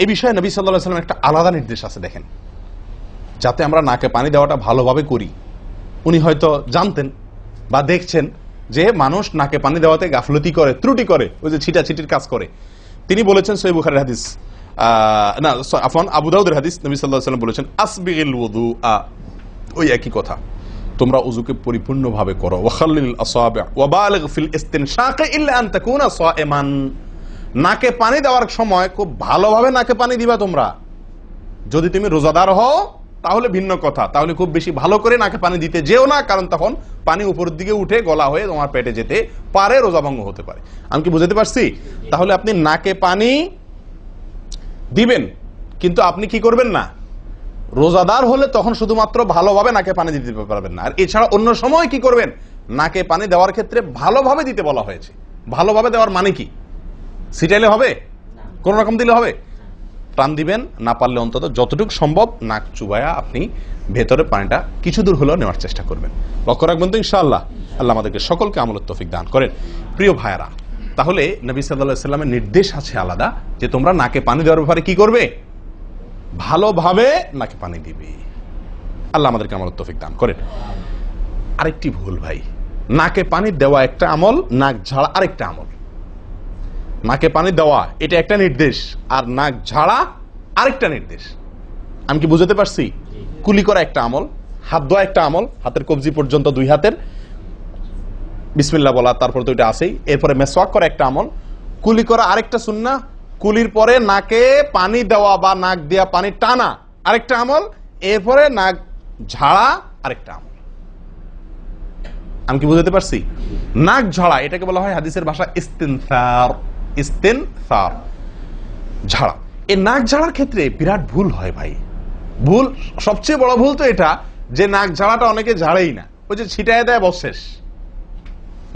এই বিষয়ে নবী সাল্লাল্লাহু আলাইহি ওয়াসাল্লাম একটা আলাদা নির্দেশ আছে দেখেন, যাতে আমরা নাকে পানি দেওয়াটা ভালোভাবে করি। উনি হয়তো জানতেন বা দেখছেন যে মানুষ নাকে পানি দেওয়াতে গাফলতি করে, ত্রুটি করে, ওই যে ছিটাছিটির কাজ করে। তিনি বলেছেন, সহিহ বুখারীর হাদিস, না আফওয়ান আবু দাউদের হাদিস, নবী সাল্লাল্লাহু আলাইহি ওয়াসাল্লাম বলেছেন, আসবিগিল ওযুআ, ওই একই কথা, তোমরা ওযুকে পরিপূর্ণভাবে করো। ওয়াখাল্লিল আসাবি' ওয়া বালিগ ফিল ইস্তিনশাক ইল্লা আন তাকুনা সাইমান। নাকে পানি দেওয়ার সময় খুব ভালোভাবে নাকে পানি দিবা তোমরা। যদি তুমি রোজাদার হও তাহলে ভিন্ন কথা, তাহলে খুব বেশি ভালো করে নাকে পানি দিতে যেও না, কারণ তখন পানি উপরের দিকে উঠে গলা হয়ে তোমার পেটে যেতে পারে, রোজা ভঙ্গ হতে পারে। আমি কি বুঝতে পারছি? তাহলে আপনি নাকে পানি দিবেন, কিন্তু আপনি কি করবেন না, রোজাদার হলে তখন শুধুমাত্র ভালোভাবে নাকে পানি দিতে পারবেন না। আর এছাড়া অন্য সময় কি করবেন? নাকে পানি দেওয়ার ক্ষেত্রে ভালোভাবে দিতে বলা হয়েছে। ভালোভাবে দেওয়ার মানে কি? ছিটাইলে হবে? কোন রকম দিলে হবে? টান দিবেন, না পারলে অন্তত যতটুকু সম্ভব নাক চুবায়া আপনি ভেতরে পানিটা কিছু দূর হলেও নেওয়ার চেষ্টা করবেন। লক্ষ্য রাখবেন তো ইনশাআল্লাহ। আল্লাহ আমাদেরকে সকলকে আমলের তৌফিক দান করেন। প্রিয় ভাইরা, তাহলে নবী সাল্লাল্লাহু আলাইহি ওয়াসাল্লামের নির্দেশ আছে আলাদা, যে তোমরা নাকে পানি দেওয়ার ব্যাপারে কি করবে? ভালোভাবে নাকে পানি দিবে। আল্লাহ আমাদেরকে আমলের তৌফিক দান করেন। আরেকটি ভুল ভাই, নাকে পানি দেওয়া একটা আমল, নাক ঝাড়া আরেকটা আমল। নাকে পানি দেওয়া এটা একটা নির্দেশ, আর নাক ঝাড়া আরেকটা নির্দেশ। আমি কি বুঝতে পারছি? কুলি করা একটা আমল, হাত ধোয়া একটা আমল, হাতের কবজি পর্যন্ত 2 হাতের বিসমিল্লাহ বলা, তারপর তো এটা আছেই। এরপরে মেসওয়াক করা একটা আমল, কুলি করা আরেকটা সুন্নাহ, কুলির পরে নাকে পানি দেওয়া বা নাক দিয়া পানি টানা আরেকটা আমল, এরপরে নাক ঝাড়া আরেকটা আমল। আমি কি বুঝতে পারছি? নাক ঝাড়া এটাকে বলা হয় হাদিসের ভাষা ইস্তিনসার। ইস্তিনসার, ঝাড়া। এই নাক ঝাড়ার ক্ষেত্রে বিরাট ভুল হয় ভাই। ভুল, সবচেয়ে বড় ভুল তো এটা যে নাক ঝাড়াটা অনেকে ঝাড়েই না, ওই যে ছিটায় দেয় বস শেষ।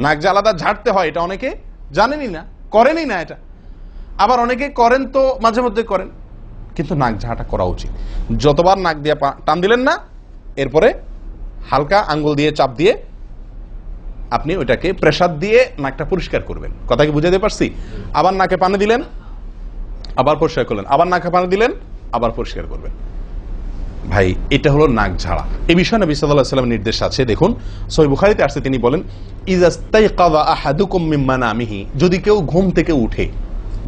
নাক যে আলাদা ঝাড়তে হয় এটা অনেকে জানেনই না, করেনই না এটা। আবার অনেকে করেন তো মাঝে মধ্যে করেন, কিন্তু নাক ঝাড়াটা করা উচিত। যতবার নাক দিয়ে টান দিলেন না, এরপরে হালকা আঙ্গুল দিয়ে চাপ দিয়ে আপনি ওইটাকে প্রেসার দিয়ে নাকটা পরিষ্কার করবেন। কথা কি বুঝাতে পারছি? আবার নাকে পানি দিলেন, আবার পরিষ্কার করলেন, আবার নাকে পানি দিলেন, আবার পরিষ্কার করবেন। ভাই এটা হলো নাক ঝাড়া। এই বিষয়ে নবী সাল্লাল্লাহু আলাইহি ওয়াসাল্লামের নির্দেশ আছে। দেখুন সহিহ বুখারীতে আসছে, তিনি বলেন ইযাস্তাইকাযা আহাদুকুম মিন মানামিহি, যদি কেউ ঘুম থেকে উঠে,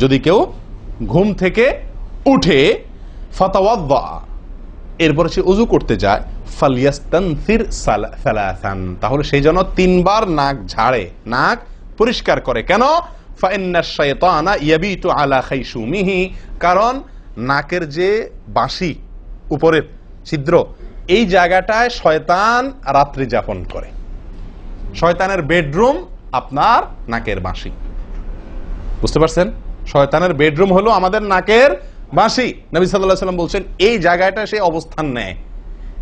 যদি কেউ ঘুম থেকে উঠে ফাতাওয়াদ্দা, এরপর সে ওযু করতে যায়, ফালইয়াস্তানসির সালাসান, তাহলে সে যেন 3 বার নাক ঝাড়ে, নাক পরিষ্কার করে। কেন? ফাইন্নাশ শাইতানা ইয়াবিতু আলা খাইশুমিহি, কারণ নাকের যে বাঁশি উপরের ছিদ্র, এই জায়গাটায় শয়তান রাত্রি যাপন করে। শয়তানের বেডরুম আপনার নাকের বাঁশি, বুঝতে পারছেন? শয়তানের বেডরুম হলো আমাদের নাকের বাঁশি। নবী সাল্লাল্লাহু আলাইহি ওয়াসাল্লাম বলছেন এই জায়গাটা সে অবস্থান নেয়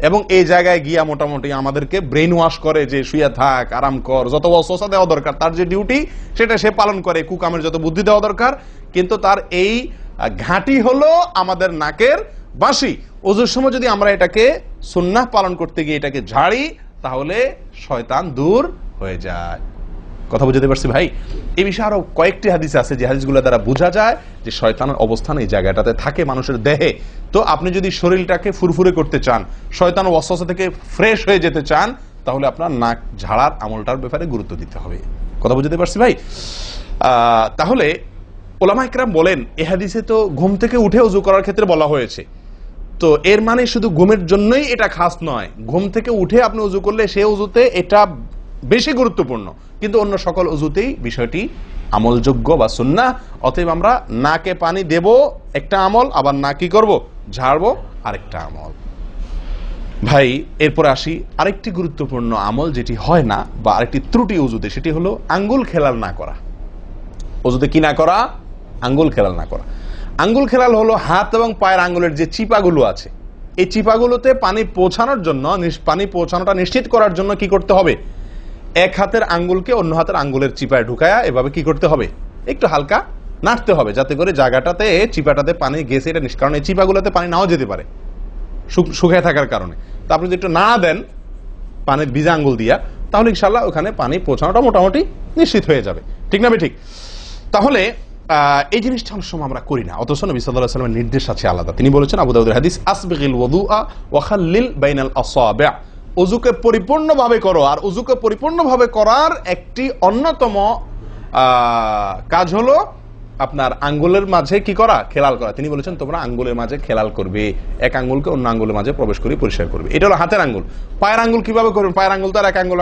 এবং এই জায়গায় গিয়া মোটামুটি আমাদেরকে ব্রেন ওয়াশ করে, যে শুয়ে থাক, আরাম কর, যত ওয়াসওয়াসা দেওয়া দরকার, তার যে ডিউটি সেটা সে পালন করে, কুকামের যত বুদ্ধি দেওয়া দরকার, কিন্তু তার এই ঘাঁটি হলো আমাদের নাকের বাঁশি। ওযুর সময় যদি আমরা এটাকে সুন্নাহ পালন করতে গিয়ে এটাকে ঝাড়ি, তাহলে শয়তান দূর হয়ে যায়। কথা বুঝতে পারছি ভাই? এই বিষয়ে আরো কয়েকটি হাদিস আছে, যে হাদিসগুলো দ্বারা বোঝা যায় যে শয়তানের অবস্থান এই জায়গাটাতে থাকে মানুষের দেহে। তো আপনি যদি শরীরটাকে ফুরফুরে করতে চান, শয়তান ওয়াসওয়াসা থেকে ফ্রেশ হয়ে যেতে চান, তাহলে আপনার নাক ঝাড়ার আমলটার ব্যাপারে গুরুত্ব দিতে হবে। কথা বুঝতে পারছি ভাই? তাহলে উলামা ইকরাম বলেন এই হাদিসে তো ঘুম থেকে উঠে ওযু করার ক্ষেত্রে বলা হয়েছে, তো এর মানে শুধু ঘুমের জন্যই এটা খাস নয়, ঘুম থেকে উঠে আপনি ওযু করলে সে ওযুতে এটা বেশি গুরুত্বপূর্ণ, কিন্তু অন্য সকল ওযুতেই বিষয়টি আমলযোগ্য বা সুন্নাহ। অতএব আমরা নাকে পানি দেব একটা আমল, আবার না কি করব, ঝাড়বো আরেকটা আমল। ভাই এরপরে আসি আরেকটি গুরুত্বপূর্ণ আমল যেটি হয় না, বা আরেকটি ত্রুটি ওযুতে, সেটি হলো আঙ্গুল খেলাল না করা। ওযুতে কি না করা? আঙ্গুল খেলাল না করা। আঙ্গুল খেলাল হলো হাত এবং পায়ের আঙ্গুলের যে চিপাগুলো আছে, এই চিপাগুলোতে পানি পৌঁছানোর জন্য, পানি পৌঁছানোটা নিশ্চিত করার জন্য কি করতে হবে? এক হাতের আঙ্গুলকে অন্য হাতের আঙ্গুলের চিপায় ঢুকায়া এভাবে কি করতে হবে? একটু হালকা নাড়তে হবে, যাতে করে জায়গাটাতে চিপাটাতে পানি গেছে এটা কারণ এই চিপাগুলোতে পানি নাও যেতে পারে শুকিয়ে থাকার কারণে। তো আপনি যদি একটু নাড়া দেন পানির ভিজা আঙ্গুল দিয়া, তাহলে ইনশাআল্লাহ ওখানে পানি পৌঁছানোটা মোটামুটি নিশ্চিত হয়ে যাবে। ঠিক না ঠিক? তাহলে এই জিনিসটা অনেক সময় আমরা করি না, অথচ নবী সাল্লাল্লাহু আলাইহি ওয়াসাল্লামের নির্দেশ আছে আলাদা। তিনি বলেছেন, আবু দাউদের হাদিস, আসবিগিল ওযুআ ওয়া খাল্লিল বাইনাল আসাবি', ওযুকে পরিপূর্ণভাবে করো। আর ওযুকে পরিপূর্ণভাবে করার একটি অন্যতম কাজ হলো আপনার আঙ্গুলের মাঝে কি করা? খেলাল করা। তিনি বলেছেন তোমরা আঙ্গুলের মাঝে খেলাল করবে, এক আঙ্গুলকে অন্য আঙ্গুলের মাঝে প্রবেশ করে পরিষ্কার করবে। এটা হলো হাতের আঙ্গুল। পায়ের আঙ্গুল কিভাবে করবেন? পায়ের আঙ্গুল তো আর এক আঙ্গুল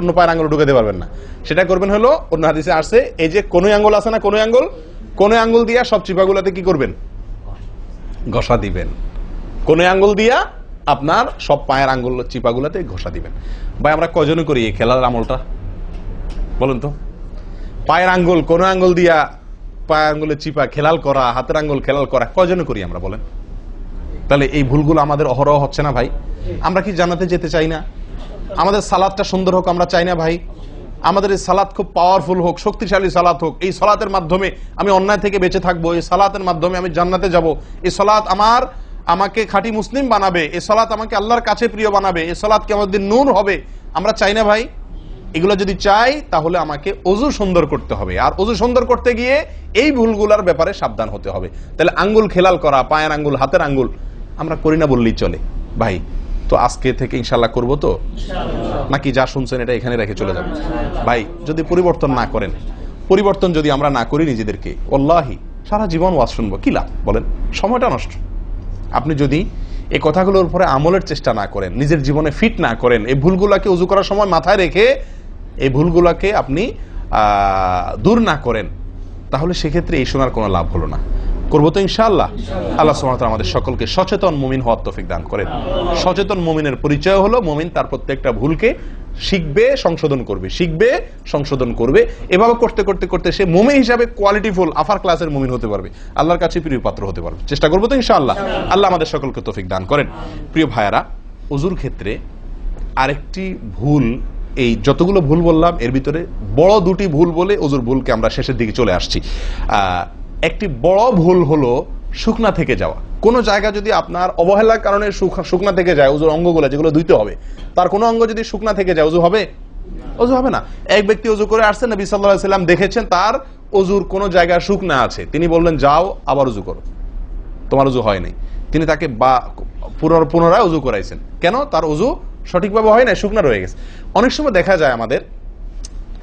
অন্য পায়ের আঙ্গুল ঢুকাতে পারবেন না, সেটা করবেন হলো অন্য হাদিসে আসছে, এই যে কোন আঙ্গুল আছে না, কোন আঙ্গুল দিয়া সব চিপাগুলোতে কি করবেন? ঘষা দিবেন। কোন আঙ্গুল দিয়া আপনার সব পায়ের আঙ্গুল চিপাগুলোতে ঘষা দিবেন। ভাই আমরা কজনে করি এই খেলার আমলটা বলেন তো? পায়ের আঙ্গুল কোন আঙ্গুল দিয়া পায়ের আঙ্গুলের চিপা খেলাল করা, হাতের আঙ্গুল খেলাল করা, কজনে করি আমরা বলেন? তাহলে এই ভুলগুলো আমাদের অহরহ হচ্ছে না ভাই? আমরা কি জান্নাতে যেতে চাই না? আমাদের সালাতটা সুন্দর হোক আমরা চাই না ভাই? আমাদের এই সালাত খুব পাওয়ারফুল হোক, শক্তিশালী সালাত হোক, এই সালাতের মাধ্যমে আমি অন্যায় থেকে বেঁচে থাকবো, এই সালাতের মাধ্যমে আমি জান্নাতে যাব, এই সালাত আমাকে খাঁটি মুসলিম বানাবে, এই সালাত আমাকে আল্লাহর কাছে প্রিয় বানাবে, এই সালাত কি আমাদের নূর হবে, আমরা চাই না ভাই? এগুলো যদি চাই তাহলে আমাকে ওযু সুন্দর করতে হবে, আর ওযু সুন্দর করতে গিয়ে এই ভুলগুলোর ব্যাপারে সাবধান হতে হবে। তাহলে আঙ্গুল খেলাল করা, পায়ের আঙ্গুল, হাতের আঙ্গুল আমরা করি না বললেই চলে ভাই। তো আজকে থেকে ইনশাআল্লাহ করবো তো, নাকি যা শুনছেন এটা এখানে রেখে চলে যাবে? ভাই যদি পরিবর্তন না করেন, পরিবর্তন যদি আমরা না করি নিজেদেরকে, ওয়াল্লাহি সারা জীবন ওয়াজ শুনবো, কি লাভ বলেন? সময়টা নষ্ট। আপনি যদি এই কথাগুলোর উপরে আমলের চেষ্টা না করেন, নিজের জীবনে ফিট না করেন, এই ভুলগুলাকে ওযু করার সময় মাথায় রেখে এই ভুলগুলাকে আপনি দূর না করেন, তাহলে সেক্ষেত্রে এই শোনার কোনো লাভ হলো না। করবো তো ইনশাআল্লাহ। আল্লাহ সুবহানাহু ওয়া তাআলা আমাদের সকলকে সচেতন মুমিন হওয়ার তৌফিক দান করেন। সচেতন মুমিনের পরিচয় হলো মুমিন তার প্রত্যেকটা ভুলকে শিখবে, সংশোধন করবে, শিখবে, সংশোধন করবে। এভাবে করতে করতে করতে সে মুমিন হিসাবে কোয়ালিটিফুল আফার ক্লাসের মুমিন হতে পারবে, আল্লাহর কাছে প্রিয় পাত্র হতে পারবে। চেষ্টা করবো তো ইনশাআল্লাহ। আল্লাহ আমাদের সকলকে তৌফিক দান করেন। প্রিয় ভাইয়ারা, ওযুর ক্ষেত্রে আরেকটি ভুল এই যতগুলো ভুল বললাম এর ভিতরে বড় দুটি ভুল বলে ওজুর ভুলকে আমরা শেষের দিকে চলে আসছি। একটি বড় ভুল হলো শুকনা থেকে যাওয়া। কোনো জায়গা যদি আপনার অবহেলার কারণে শুকনা থেকে যায়, ওজুর অঙ্গগুলো যেগুলো ধুইতে হবে, তার কোনো অঙ্গ যদি শুকনা থেকে যায়, ওজু হবে? ওজু হবে না। এক ব্যক্তি ওজু করে আসছেন, নবী সাল্লাল্লাহু আলাইহি ওয়াসাল্লাম দেখেছেন তার ওজুর কোনো জায়গা শুকনা আছে, তিনি বললেন যাও আবার ওজু করো, তোমার ওজু হয় নাই। তিনি তাকে পুনরায় ওজু করাইছেন। কেন? তার ওজু সঠিকভাবে হয় না, শুকনা রয়ে গেছে। অনেক সময় দেখা যায় আমাদের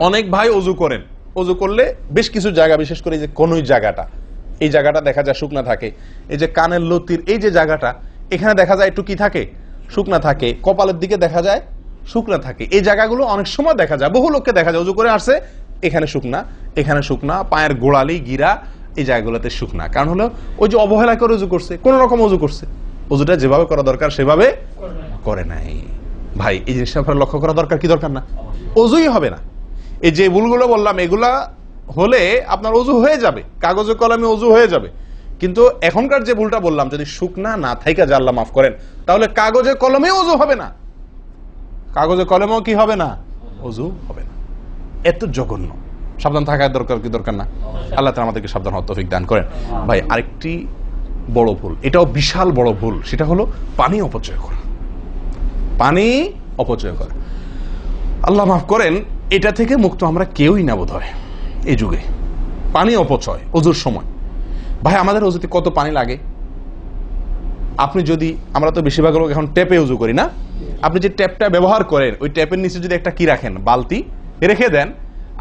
অনেক ভাই ওজু করেন, ওজু করলে বেশ কিছু জায়গা, বিশেষ করে যে কনুই জায়গাটা, এই জায়গাটা দেখা যায় শুকনা থাকে। এই যে কানের লতির এই যে জায়গাটা, এখানে দেখা যায় একটু কি থাকে, শুকনা থাকে। কপালের দিকে দেখা যায় শুকনা থাকে। এই জায়গাগুলো অনেক সময় দেখা যায়, বহু লোককে দেখা যায় ওজু করে আসছে, এখানে শুকনা, এখানে শুকনা, পায়ের গোড়ালি গিরা এই জায়গাগুলোতে শুকনা। কারণ হলো ওই যে অবহেলা করে ওজু করছে, কোন রকম ওজু করছে, ওজুটা যেভাবে করা দরকার সেভাবে করে নাই। ভাই এই জিনিসটা আপনার লক্ষ্য করা দরকার কি দরকার না? ওজুই হবে না। এই যে ভুলগুলো বললাম এগুলা হলে আপনার ওজু হয়ে যাবে, কাগজে কলমে ওজু হয়ে যাবে। কিন্তু এখনকার যে ভুলটা বললাম, যদি শুকনা না থাইকা যা আল্লাহ মাফ করেন, তাহলে কাগজে কলমে ওজু হবে না, কাগজে কলমেও কি হবে না, ওজু হবে না। এত জঘন্য, সাবধান থাকার দরকার কি দরকার না? আল্লাহ তাআলা আমাদেরকে সাবধান হওয়ার তৌফিক দান করেন। ভাই আরেকটি বড় ভুল, এটাও বিশাল বড় ভুল, সেটা হলো পানি অপচয় করা। পানি অপচয় করা, আল্লাহ মাফ করেন, এটা থেকে মুক্ত আমরা কেউই না বোধ হয় এই যুগে। পানি অপচয় ওজুর সময়। ভাই আমাদের ওজুতে কত পানি লাগে? আপনি যদি, আমরা তো বেশিরভাগ লোক এখন ট্যাপে উজু করি না, আপনি যে ট্যাপটা ব্যবহার করেন ওই ট্যাপের নিচে যদি একটা কি রাখেন, বালতি রেখে দেন,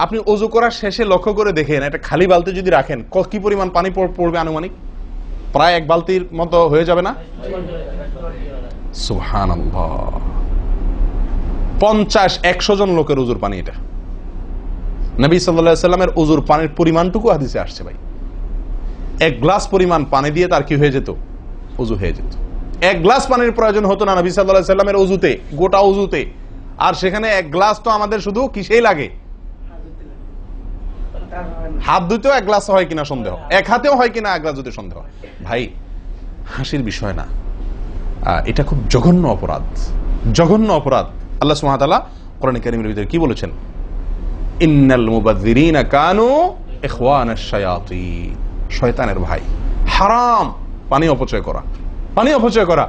আপনি ওজু করার শেষে লক্ষ্য করে দেখেন একটা খালি বালতি যদি রাখেন, কি পরিমাণ পানি পড়বে আনুমানিক? প্রায় এক বালতির মতো হয়ে যাবে না? সুবহানাল্লাহ, 50-100 জন লোকের ওজুর পানি এটা। নবী সাল্লাল্লাহু আলাইহি সাল্লামের ওজুর পানির পরিমাণটুকু হাদিসে আসছে ভাই। এক গ্লাস পরিমাণ পানি দিয়ে তার কি হয়ে যেত? ওজু হয়ে যেত। এক গ্লাস পানির প্রয়োজন হতো না নবী সাল্লাল্লাহু আলাইহি সাল্লামের ওজুতে, গোটা ওজুতে। আর সেখানে এক গ্লাস তো আমাদের শুধু কিসেই লাগে? হাত ধুতেও এক গ্লাস হয় কিনা সন্দেহ, এক হাতেও হয় কিনা এক গ্লাস ধুতে সন্দেহ। ভাই হাসির বিষয় না, এটা খুব জঘন্য অপরাধ, জঘন্য অপরাধ। আল্লাহ সুবহানাহু ওয়া তাআলা কোরআনে কারীমের ভিতরে কি বলেছেন? ইন্নাল মুবাযযিরিনা কানু ইখওয়ানাশ শায়াতিন, শয়তানের ভাই। হারাম পানি অপচয় করা, পানি অপচয় করা।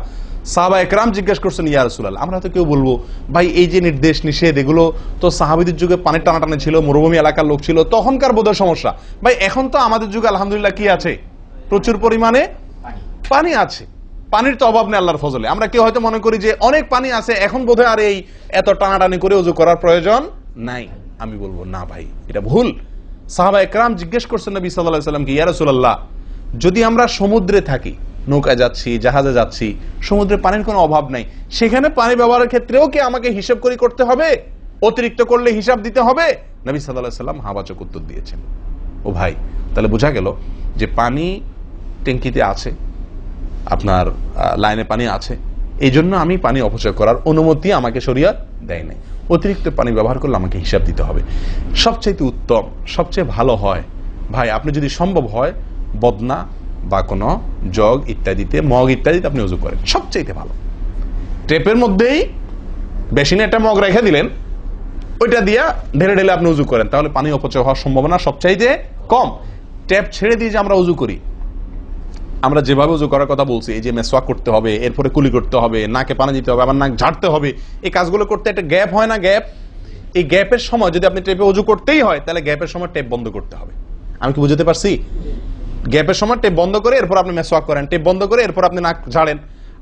সাহাবায়ে কেরাম জিজ্ঞেস করছেন, ইয়া রাসূলুল্লাহ, আমরা তো কেউ বলবো ভাই এই যে নির্দেশ নিষেধ এগুলো তো সাহাবীদের যুগে পানির টানাটানি ছিল, মরুভূমি এলাকার লোক ছিল, তখনকার বোধহয় সমস্যা। ভাই এখন তো আমাদের যুগে আলহামদুলিল্লাহ কি আছে? প্রচুর পরিমাণে পানি আছে, পানির তো অভাব নেই আল্লাহর ফজলে। আমরা কেউ হয়তো মনে করি যে অনেক পানি আছে, এখন বোধহয় আর এই এত টানাটানি করে ওযু করার প্রয়োজন নাই। আমি বলবো না ভাই, এটা ভুল। সাহাবায়ে কেরাম জিজ্ঞেস করছেন নবী সাল্লাল্লাহু আলাইহি ওয়াসাল্লামকে, ইয়া রাসূলুল্লাহ, যদি আমরা সমুদ্রে থাকি, নৌকায় যাচ্ছি, জাহাজে যাচ্ছি, সমুদ্রে পানির কোনো অভাব নাই, সেখানে পানি ব্যবহারের ক্ষেত্রেও কি আমাকে হিসাব করে করতে হবে? অতিরিক্ত করলে হিসাব দিতে হবে? নবী সাল্লাল্লাহু আলাইহি ওয়াসাল্লাম হাবাচক উত্তর দিয়েছেন। ও ভাই, তাহলে বোঝা গেল যে পানি ট্যাঙ্কিতে আছে, আপনার লাইনে পানি আছে, এই জন্য আমি পানি অপচয় করার অনুমতি আমাকে শরীয়ত দেয় নাই। অতিরিক্ত পানি ব্যবহার করলে আমাকে হিসাব দিতে হবে। সবচেয়ে উত্তম, সবচেয়ে ভালো হয় ভাই, আপনি যদি সম্ভব হয় বদনা বা কোনো জগ ইত্যাদিতে, মগ ইত্যাদিতে আপনি ওযু করেন, সবচেয়ে ভালো। টেপের মধ্যেই বেসিনে একটা মগ রেখে দিলেন, ওইটা দিয়া ঢেলে ঢেলে আপনি ওযু করেন, তাহলে পানি অপচয় হওয়ার সম্ভাবনা সবচাইতে কম। ট্যাপ ছেড়ে দিয়ে যে আমরা ওযু করি, আমরা যেভাবে ওযু করার কথা বলছি, এই যে মেসওয়াক করতে হবে, এরপরে কুলি করতে হবে, নাকে পানি দিতে হবে, আবার নাক ঝাড়তে হবে, এই কাজগুলো করতে একটা গ্যাপ হয় না? গ্যাপ, এই গ্যাপের সময় যদি আপনি টেপে ওযু করতেই হয়, তাহলে গ্যাপের সময় টেপ বন্ধ করতে হবে। আমি কি বুঝতে পারছি? গ্যাপের সময় টেপ বন্ধ করে এরপর আপনি মেসওয়াক করেন, টেপ বন্ধ করে এরপর আপনি নাক ঝাড়েন।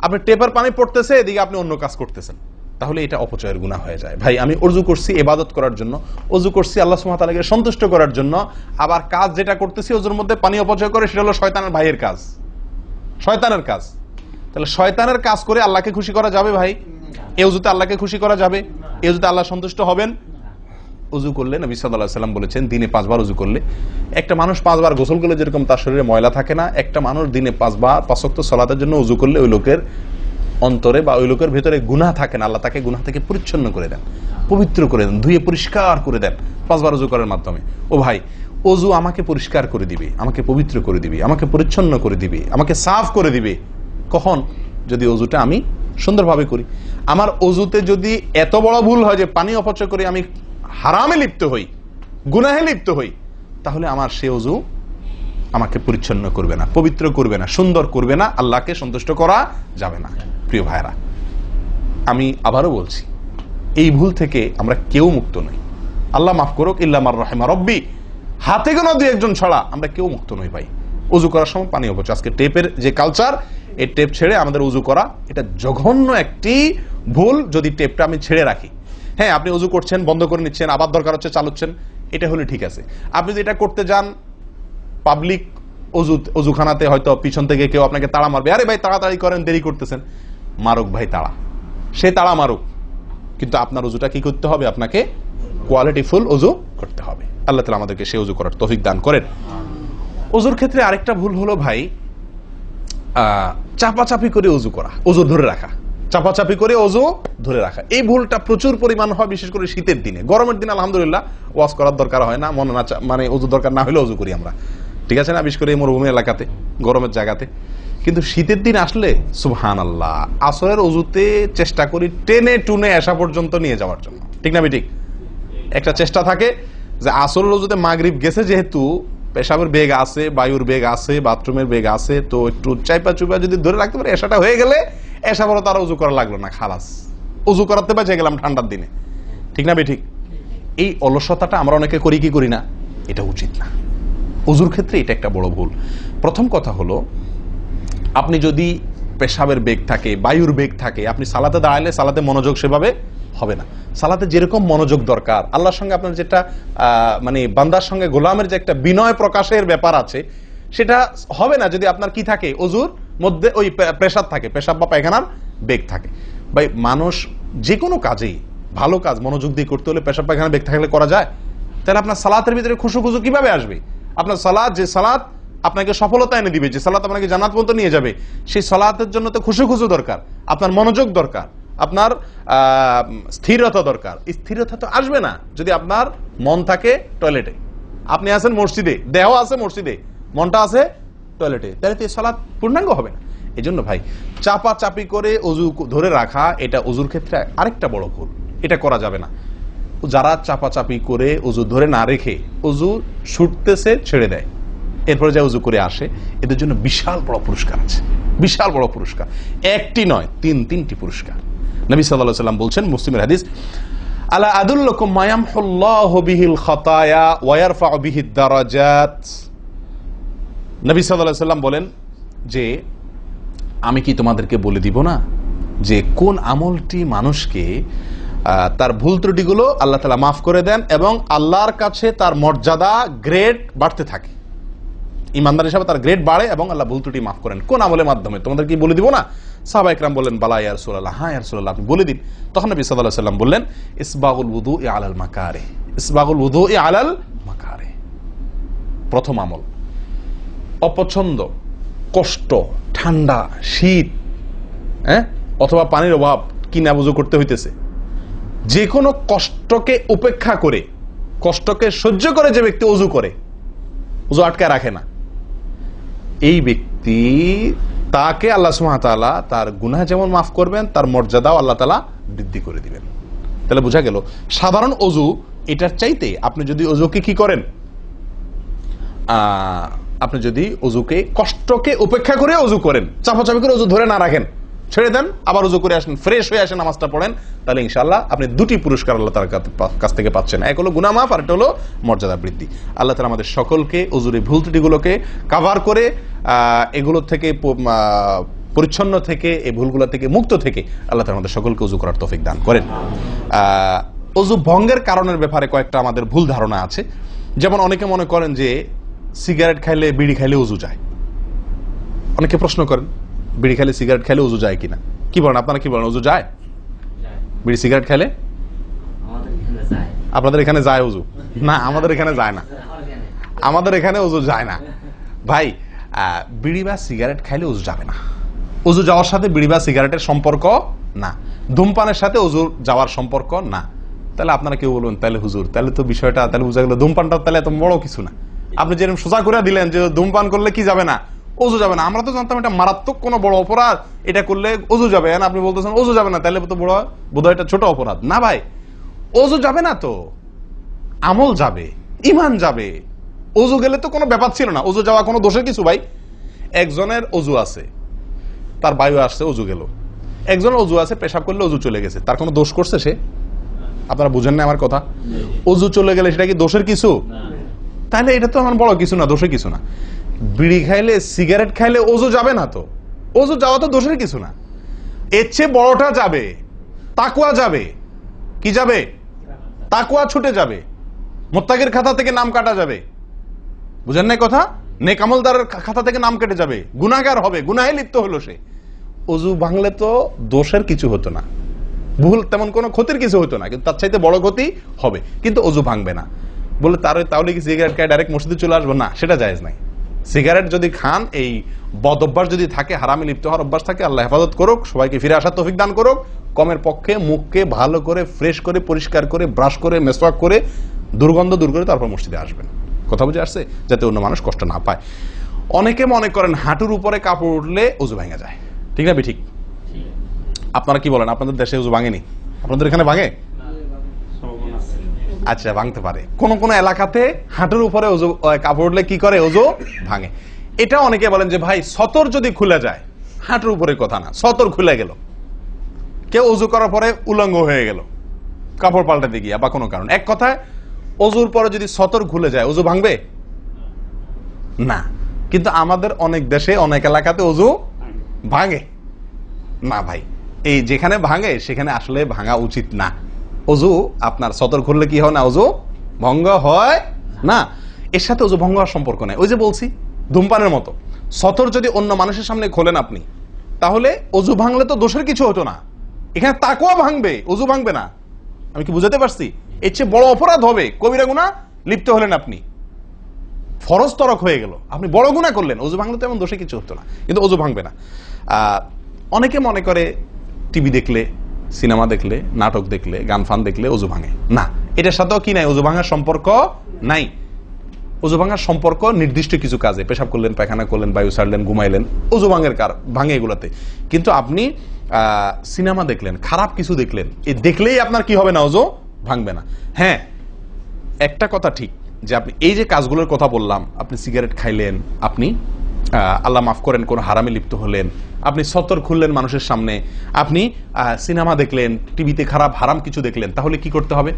আপনি টেপের পানি পড়তেছে, এদিকে আপনি অন্য কাজ করতেছেন, তাহলে এটা অপচয়ের গুনাহ হয়ে যায়। ভাই আমি ওযু করছি ইবাদত করার জন্য, ওযু করছি আল্লাহ সুবহানাহু ওয়া তাআলাকে সন্তুষ্ট করার জন্য, আবার কাজ যেটা করতেছি ওযুর মধ্যে পানি অপচয় করে, সেটা হলো শয়তানের ভাইয়ের কাজ, শয়তানের কাজ। তাহলে শয়তানের কাজ করে আল্লাহকে খুশি করা যাবে ভাই? এই ওযুতে আল্লাহকে খুশি করা যাবে? এই ওযুতে আল্লাহ সন্তুষ্ট হবেন? ওযু করলে নবী সাল্লাল্লাহু আলাইহি ওয়াসাল্লাম বলেছেন, দিনে 5 বার ওযু করলে, একটা মানুষ 5 বার গোসল করলে যেরকম তার শরীরে ময়লা থাকে না, একটা মানুষ দিনে 5 বার 5 ওয়াক্ত সালাতের জন্য ওযু করলে ওই লোকের অন্তরে বা ওই লোকের ভেতরে গুনাহ থাকে না, আল্লাহ তাকে গুনাহ থেকে পরিচ্ছন্ন করে দেন, পবিত্র করে দেন, ধুয়ে পরিষ্কার করে দেন 5 বার ওযু করার মাধ্যমে। ও ভাই, ওযু আমাকে পরিষ্কার করে দিবে, আমাকে পবিত্র করে দিবে, আমাকে পরিচ্ছন্ন করে দিবে, আমাকে সাফ করে দিবে। কখন? যদি ওযুটা আমি সুন্দরভাবে করি। আমার অজুতে যদি এত বড় ভুল হয় যে পানি অপচয় করে আমি হারামে লিপ্ত হই, গুনাহে লিপ্ত হই, তাহলে আমার সে অজু আমাকে পরিচ্ছন্ন করবে না, পবিত্র করবে না, সুন্দর করবে না, আল্লাহকে সন্তুষ্ট করা যাবে না। প্রিয় ভাইরা, আমি আবারও বলছি, এই ভুল থেকে আমরা কেউ মুক্ত নই। আল্লাহ মাফ করুক, ইল্লা মার রাহিমা রব্বি, হাতে গোনা দুই একজন ছাড়া আমরা কেউ মুক্ত নই ভাই। উজু করার সময় পানি অপচয়, আজকে টেপের যে কালচার, এই টেপ ছেড়ে আমাদের উজু করা, এটা জঘন্য একটি ভুল। যদি টেপটা আমি ছেড়ে রাখি, হ্যাঁ আপনি উজু করছেন, বন্ধ করে নিচ্ছেন, আবার দরকার হচ্ছে চালাচ্ছেন, এটা হলে ঠিক আছে। আপনি যদি এটা করতে যান পাবলিক অজুখানাতে, হয়তো পিছন থেকে কেউ আপনাকে তাড়া মারবে, আরে ভাই তাড়াতাড়ি করেন, দেরি করতেছেন, মারুক ভাই তাড়া, সে তাড়া মারুক, কিন্তু আপনার উজুটা কি করতে হবে? আপনাকে কোয়ালিটিফুল উজু করতে হবে। আল্লাহ তাআলা আমাদেরকে সেই উজু করার তৌফিক দান করেন। উজুর ক্ষেত্রে আরেকটা ভুল হলো ভাই, চাপাচাপি করে উজু করা, উজু ধরে রাখা, চাপাচাপি করে উজু ধরে রাখা, এই ভুলটা প্রচুর পরিমাণ হয়, বিশেষ করে শীতের দিনে। গরমের দিনে আলহামদুলিল্লাহ ওয়াজ করার দরকার হয় না, মনে না মানে উজু দরকার না হলে উজু করি আমরা, ঠিক আছে না, বিশেষ করে এই মরুভূমি এলাকাতে, গরমের জায়গাতে। কিন্তু শীতের দিন আসলে সুবহানাল্লাহ, আসরের উজুতে চেষ্টা করি টেনে টুনে আসা পর্যন্ত নিয়ে যাওয়ার জন্য, ঠিক না ঠিক? একটা চেষ্টা থাকে যে আসরের উজুতে মাগরিব গেছে, যেহেতু পেশাবের বেগ আছে, বায়ুর বেগ আছে, বাথরুমের বেগ আছে, তো একটু চাইপা চুপা যদি ধরে রাখতে পারে, এসাটা হয়ে গেলে এসা বড় তারা উজু করা লাগলো না, খালাস, উজু করাতে বেঁচে গেলাম ঠান্ডার দিনে, ঠিক না ঠিক? এই অলসতাটা আমরা অনেকে করি কি করি না, এটা উচিত না। উজুর ক্ষেত্রে এটা একটা বড় ভুল। প্রথম কথা হলো, আপনি যদি পেশাবের বেগ থাকে, বায়ুর বেগ থাকে, আপনি সালাতে দাঁড়ালে সালাতে মনোযোগ সেভাবে হবে না। সালাতে যেরকম মনোযোগ দরকার, আল্লাহর সঙ্গে আপনার যেটা মানে বান্দার সঙ্গে গোলামের যে একটা বিনয় প্রকাশের ব্যাপার আছে, সেটা হবে না যদি আপনার কি থাকে, অজুর মধ্যে ওই প্রেসার থাকে, পেশাব বা পায়খানার বেগ থাকে। ভাই মানুষ যে কোনো কাজেই, ভালো কাজ মনোযোগ দিয়ে করতে হলে পেশাব পায়খানার বেগ থাকলে করা যায়? তাহলে আপনার সালাতের ভিতরে খুশু খুশু কিভাবে আসবে? আপনার সালাত, যে সালাত আপনাকে সফলতা এনে দিবে, যে সালাত আপনাকে জান্নাত পর্যন্ত নিয়ে যাবে, সেই সালাতের জন্য তো খুশু খুশু দরকার, আপনার মনোযোগ দরকার, আপনার স্থিরতা দরকার। স্থিরতা তো আসবে না যদি আপনার মন থাকে টয়লেটে, আপনি আছেন মসজিদে, দেহ আছে মসজিদে, মনটা আছে টয়লেটে, তাহলে তো সালাত পূর্ণাঙ্গ হবে না। এই জন্য ভাই চাপা চাপি করে অজু ধরে রাখা, এটা অজুর ক্ষেত্রে আরেকটা বড় ভুল, এটা করা যাবে না। যারা চাপাচাপি করে অজু ধরে না রেখে অজু ছুটতেছে, ছেড়ে দেয়, এরপরে যা উজু করে আসে, এদের জন্য বিশাল বড় পুরস্কার আছে, বিশাল বড় পুরস্কার, একটি নয়, তিনটি পুরস্কার। নবী সাল্লাল্লাহু আলাইহি ওয়াসাল্লাম বলছেন, মুসলিমের হাদিস, আলা আদুল্লুকুম মা ইয়ামহুল্লাহু বিহিল খাতায়া ওয়া ইয়ারফাউ বিহিদ দারাজাত। নবী সাল্লাল্লাহু আলাইহি ওয়াসাল্লাম বলেন যে, আমি কি তোমাদেরকে বলে দিব না যে কোন আমলটি মানুষকে তার ভুল ত্রুটিগুলো আল্লাহ তাআলা মাফ করে দেন এবং আল্লাহর কাছে তার মর্যাদা, গ্রেড বাড়তে থাকে, ইমানদার হিসাবে তার গ্রেড বাড়ে এবং আল্লাহ ভুল ত্রুটি মাফ করেন। কোন আমলের মাধ্যমে? তোমাদের কি বলে দিব না? সাহাবা ইকরাম বললেন, বালা ইয়া রাসূলুল্লাহ, হ্যাঁ ইয়া রাসূলুল্লাহ, আপনি বলে দিন। তখন নবী সাল্লাল্লাহু আলাইহি ওয়াসাল্লাম বললেন, ইসবাগুল wudu'i আলাল মাকারিহ, ইসবাগুল wudu'i আলাল মাকারিহ। প্রথম আমল, অপছন্দ, কষ্ট, ঠান্ডা, শীত, অথবা পানির অভাব, কিনা বুঝু করতে হইতেছে, যে কোনো কষ্টকে উপেক্ষা করে, কষ্টকে সহ্য করে যে ব্যক্তি ওযু করে, ওযু আটকায় রাখে না, এই ব্যক্তি, তাকে আল্লাহ সুবহানাহু ওয়া তাআলা তার গুনাহ যেমন মাফ করবেন, তার মর্যাদাও আল্লাহ তাআলা বৃদ্ধি করে দিবেন। তাহলে বোঝা গেল, সাধারণ ওযু এটার চাইতে আপনি যদি ওযুকে কি করেন, আপনি যদি ওযুকে, কষ্টকে উপেক্ষা করে ওযু করেন, চাপাচাপি করে ওযু ধরে না রাখেন, ছেড়ে দেন, আবার ওযু করে আসেন, ফ্রেশ হয়ে আসেন, নামাজটা পড়েন, তাহলে ইনশাআল্লাহ আপনি দুটি পুরস্কার আল্লাহ তাআলার কাছ থেকে পাচ্ছেন। এক হলো গুনাহ মাফ, আর একটা হলো মর্যাদা বৃদ্ধি। আল্লাহ তাআলা আমাদের সকলকে ওযুর ভুল ত্রুটিগুলোকে কভার করে এগুলো থেকে পরিচ্ছন্ন থেকে, এই ভুলগুলো থেকে মুক্ত থেকে আল্লাহ তাআলা আমাদের সকলকে ওযু করার তৌফিক দান করেন। ওযু ভঙ্গের কারণের ব্যাপারে কয়েকটা আমাদের ভুল ধারণা আছে। যেমন অনেকে মনে করেন যে সিগারেট খাইলে, বিড়ি খাইলে ওযু যায়। অনেকে প্রশ্ন করেন, বিড়ি খাইলে, সিগারেট খাইলে ওযু যায় কিনা? কি বলেন আপনারা, কি বলেন, ওযু যায়? বিড়ি সিগারেট খাইলে আপনাদের এখানে যায় ওযু? না, আমাদের এখানে যায় না, আমাদের এখানে ওযু যায় না ভাই। বিড়ি বা সিগারেট খাইলে ওযু যাবে না। ওযু যাওয়ার সাথে বিড়ি বা সিগারেটের সম্পর্ক না, ধূমপানের সাথে ওযু যাওয়ার সম্পর্ক না। তাহলে আপনারা কেউ বলবেন, তাহলে হুজুর, তাহলে তো বিষয়টা, তাহলে বুঝা গেল ধূমপানটা তাহলে এত বড় কিছু না। আপনি যেরকম সোজা করে দিলেন যে ধূমপান করলে কি যাবে না, ওযু যাবে না। আমরা তো জানতাম এটা মারাত্মক কোনো বড় অপরাধ, এটা করলে ওযু যাবে, আপনি বলতেছেন ওযু যাবে না, তাহলে তো বোধহয় এটা ছোট অপরাধ। না ভাই, ওযু যাবে না তো আমল যাবে, ঈমান যাবে। ওযু গেলে তো কোনো ব্যাপার ছিল না, ওযু যাওয়া কোনো দোষের কিছু ভাই। একজনের ওযু আছে, তার বায়ু আসছে, ওযু গেল। একজনের ওযু আছে, পেশাব করলে ওযু চলে গেছে, তার কোনো দোষ করছে সে? আপনারা বুঝেন না আমার কথা? ওযু চলে গেলে সেটা কি দোষের কিছু? তাহলে এটা তো আমার বড় কিছু না, দোষের কিছু না। বিড়ি খাইলে, সিগারেট খাইলে ওযু যাবে না তো, ওযু যাওয়া তো দোষের কিছু না। এর চেয়ে বড়টা যাবে, তাকওয়া যাবে। কি যাবে? তাকওয়া ছুটে যাবে, মুত্তাকির খাতা থেকে নাম কাটা যাবে। বুঝেন না কথা? নেক আমলদারের খাতা থেকে নাম কেটে যাবে, গুনাহগার হবে, গুনাহে লিপ্ত হলো সে। ওযু ভাঙলে তো দোষের কিছু হতো না, ভুল তেমন কোনো ক্ষতির কিছু হতো না, কিন্তু তার চাইতে বড় ক্ষতি হবে। কিন্তু ওযু ভাঙবে না বলে তাহলে কি সিগারেট খায় ডাইরেক্ট মসজিদে চলে আসবো? না, সেটা জায়েজ নাই। সিগারেট যদি খান, এই বদ অভ্যাস যদি থাকে, হারামে লিপ্ত হওয়ার অভ্যাস থাকে, আল্লাহ হেফাজত করুক, সবাইকে ফিরে আসার তৌফিক দান করুক। কমের পক্ষে মুখকে ভালো করে ফ্রেশ করে পরিষ্কার করে ব্রাশ করে মেসওয়াক করে দুর্গন্ধ দূর করে তারপর মসজিদে আসবেন। কথা বুঝে আসছে? যাতে অন্য মানুষ কষ্ট না পায়। অনেকে মনে করেন হাঁটুর উপরে কাপড় উঠলে ওযু ভেঙে যায়, ঠিক না? ঠিক। আপনারা কি বলেন? আপনাদের দেশে ওযু ভাঙেনি? আপনাদের এখানে ভাঙে? আচ্ছা, ভাঙতে পারে। কোন কোন এলাকাতে হাঁটুর উপরে ওযু কাপড় উঠলে কি করে? ওযু ভাঙে। এটা অনেকে বলেন যে ভাই সতর যদি খুলে যায়, হাঁটুর উপরে কথা না, সতর খুলে গেল, কেউ ওযু করার পরে উলঙ্গ হয়ে গেল কাপড় পাল্টাতে গিয়া বা কোনো কারণ, এক কথায় ওযুর পরে যদি সতর খুলে যায় ওযু ভাঙবে না। কিন্তু আমাদের অনেক দেশে অনেক এলাকাতে ওযু ভাঙে না ভাই। এই যেখানে ভাঙে সেখানে আসলে ভাঙা উচিত না। ওযু আপনার সতর খুললে কি হয় না? ওযু ভঙ্গ হয় না। এর সাথে ওযু ভঙ্গ হওয়ার সম্পর্ক নেই। ওই যে বলছি, ধূমপানের মতো। সতর যদি অন্য মানুষের সামনে খোলেন আপনি, তাহলে ওযু ভাঙলে তো দোষের কিছু হতো না। এখানে তাকওয়া ভাঙবে, ওযু ভাঙবে না। আমি কি বুঝাতে পারছি? এর চেয়ে বড় অপরাধ হবে, কবিরা গুনাহ লিপ্ত হলেন আপনি, ফরজ তরক হয়ে গেল, আপনি বড় গুনাহ করলেন। ওযু ভাঙলে তো এমন দোষে কিছু হতো না, কিন্তু ওযু ভাঙবে না। অনেকে মনে করে টিভি দেখলে, সিনেমা দেখলে, নাটক দেখলে, গান ফান দেখলে ওযু ভাঙে না। এটার সাথেও কি নাই? ওযু ভাঙার সম্পর্ক নাই। ওযু ভাঙার সম্পর্ক নির্দিষ্ট কিছু কাজে, পেশাব করলেন, পায়খানা করলেন, বায়ু ছাড়লেন, ঘুমাইলেন, ওযু ভাঙে এগুলাতে। কিন্তু আপনি সিনেমা দেখলেন, খারাপ কিছু দেখলেন, এই দেখলেই আপনার কি হবে না? ওযু ভাঙবে না। হ্যাঁ, একটা কথা ঠিক যে আপনি এই যে কাজগুলোর কথা বললাম, আপনি সিগারেট খাইলেন, আপনি আল্লাহ মাফ করেন কোন হারামে লিপ্ত হলেন, আপনি সতর খুললেন মানুষের সামনে, আপনি সিনেমা দেখলেন, টিভিতে খারাপ হারাম কিছু দেখলেন, তাহলে কি করতে হবে?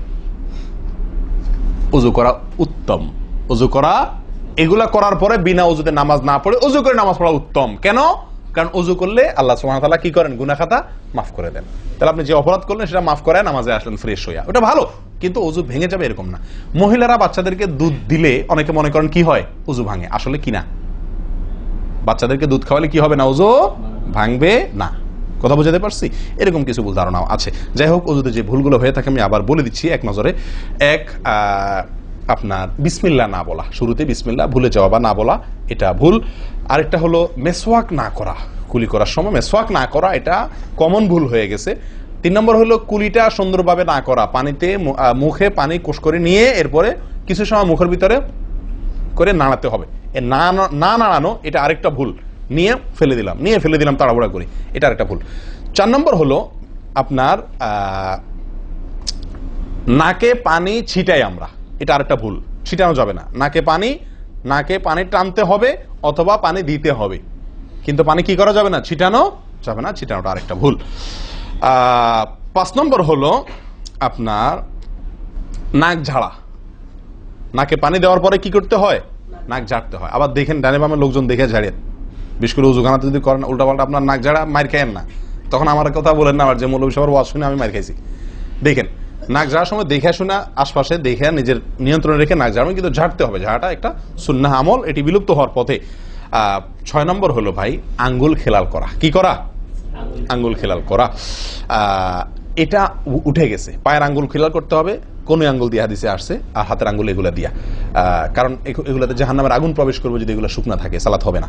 ওযু করা উত্তম। ওযু করা, এগুলা করার পরে বিনা ওযুতে নামাজ না পড়ে ওযু করে নামাজ পড়া উত্তম। কেন? কারণ ওযু করলে আল্লাহ সুবহানাহু ওয়া তাআলা কি করেন? গুনাহ খাতা মাফ করে দেন। তাহলে আপনি যে অপরাধ করলেন সেটা মাফ করে নামাজে আসলেন ফ্রেশ হইয়া, ওটা ভালো। কিন্তু ওযু ভেঙে যাবে এরকম না। মহিলারা বাচ্চাদেরকে দুধ দিলে অনেকে মনে করেন কি হয়? ওযু ভাঙে। আসলে কি না, বাচ্চাদেরকে দুধ খাওয়ালে কি হবে না? ওযু ভাঙবে না। কথা বুঝাতে পারছি? এরকম কিছু ভুল ধারণাও আছে। যাই হোক, ওযুতে যে ভুলগুলো হয়ে থাকে আমি আবার বলে দিচ্ছি এক নজরে। এক, আপনার বিসমিল্লাহ না বলা, শুরুতে বিসমিল্লাহ ভুলে যাওয়া বা না বলা, এটা ভুল। আরেকটা হলো মেসওয়াক না করা, কুলি করার সময় মেসওয়াক না করা, এটা কমন ভুল হয়ে গেছে। 3 নম্বর হলো কুলিটা সুন্দরভাবে না করা, পানিতে মুখে পানি কোষ করে নিয়ে এরপরে কিছু সময় মুখের ভিতরে করে নাড়াতে হবে। না নাড়ানো, এটা আরেকটা ভুল। নিয়ে ফেলে দিলাম তাড়াহুড়া করে, এটা আরেকটা ভুল। 4 নম্বর হলো আপনার নাকে পানি ছিটাই আমরা, এটা আরেকটা ভুল। ছিটানো যাবে না। নাকে পানি টানতে হবে অথবা পানি দিতে হবে, কিন্তু পানি কি করা যাবে না? ছিটানো যাবে না। ছিটানোটা আরেকটা ভুল। 5 নম্বর হলো আপনার নাক ঝাড়া। নাকে পানি দেওয়ার পরে কি করতে হয়? নাক ঝাড়তে হয়। আবার দেখেন ডানে বামে লোকজন দেখে ঝাড়েন, বিশেষ করে উজুখানাতে যদি করেন উল্টাপাল্টা আপনার নাক ঝাড়া, মার খায়েন না। তখন আমার কথা বলেন না, আমার যে মৌলভী সবার ওয়াজ শুনে আমি মার খাইছি। দেখেন, নাক ঝাড়ার সময় দেখে শোনা, আশপাশে দেখে নিজের নিয়ন্ত্রণে রেখে নাক ঝাড়বেন, কিন্তু ঝাড়তে হবে। ঝাড়াটা একটা সুন্নাহ আমল, এটি বিলুপ্ত হওয়ার পথে। 6 নম্বর হলো ভাই আঙ্গুল খেলাল করা। কি করা? আঙ্গুল খেলাল করা। এটা উঠে গেছে। পায়ের আঙ্গুল খেলাল করতে হবে, কোন আঙ্গুল দিয়ে হাদিসে আসছে, আর হাতের আঙ্গুল এগুলা দিয়া, কারণ এগুলাতে জাহান্নামের আগুন প্রবেশ করবে যদি এগুলো শুকনা থাকে, সালাত হবে না।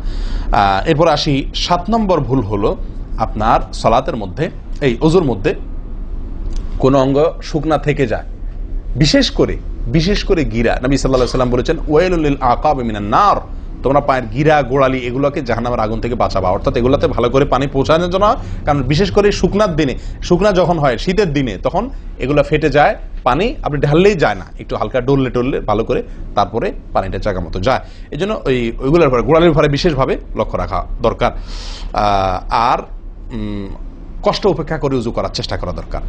এরপর আসি 7 নম্বর ভুল হলো আপনার সালাতের মধ্যে, এই ওযুর মধ্যে কোন অঙ্গ শুকনা থেকে যায়, বিশেষ করে গিরা। নবী সাল্লাল্লাহু আলাইহি ওয়াসাল্লাম বলেছেন ওয়াইলুল লিল আকাব মিনান নার, তোমরা পায়ের গিরা গোড়ালি এগুলোকে জাহান্নামের আগুন থেকে বাঁচাবা, অর্থাৎ এগুলোতে ভালো করে পানি পৌঁছানোর জন্য। কারণ বিশেষ করে শুকনার দিনে, শুকনা যখন হয় শীতের দিনে, তখন এগুলো ফেটে যায়, পানি আপনি ঢাললেই যায় না, একটু হালকা ডললে টললে ভালো করে তারপরে পানিটা জায়গা মতো যায়। এই জন্য ওইগুলোর পরে গোড়ালির পরে বিশেষভাবে লক্ষ্য রাখা দরকার। আর কষ্ট উপেক্ষা করে উজু করার চেষ্টা করা দরকার।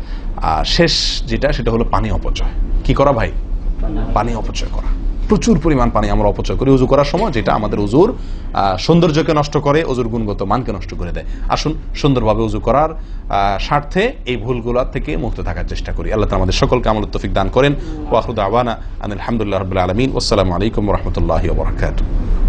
আর শেষ যেটা, সেটা হলো পানি অপচয়। কি করা ভাই? পানি অপচয় করা। প্রচুর পরিমাণ পানি আমরা অপচয় করি উজু করার সময়, যেটা আমাদের উজুর সৌন্দর্যকে নষ্ট করে, উজুর গুণগত মানকে নষ্ট করে দেয়। আসুন সুন্দরভাবে উজু করার স্বার্থে এই ভুলগুলা থেকে মুক্ত থাকার চেষ্টা করি। আল্লাহ তাআলা আমাদের সকলকে আমলের তৌফিক দান করেন। ওয়া আখিরু দাওয়ানা আনিল হামদুলিল্লাহি রাব্বিল আলামিন। ওয়াসসালামু আলাইকুম ওয়া রাহমাতুল্লাহি ওয়া বারাকাতুহু।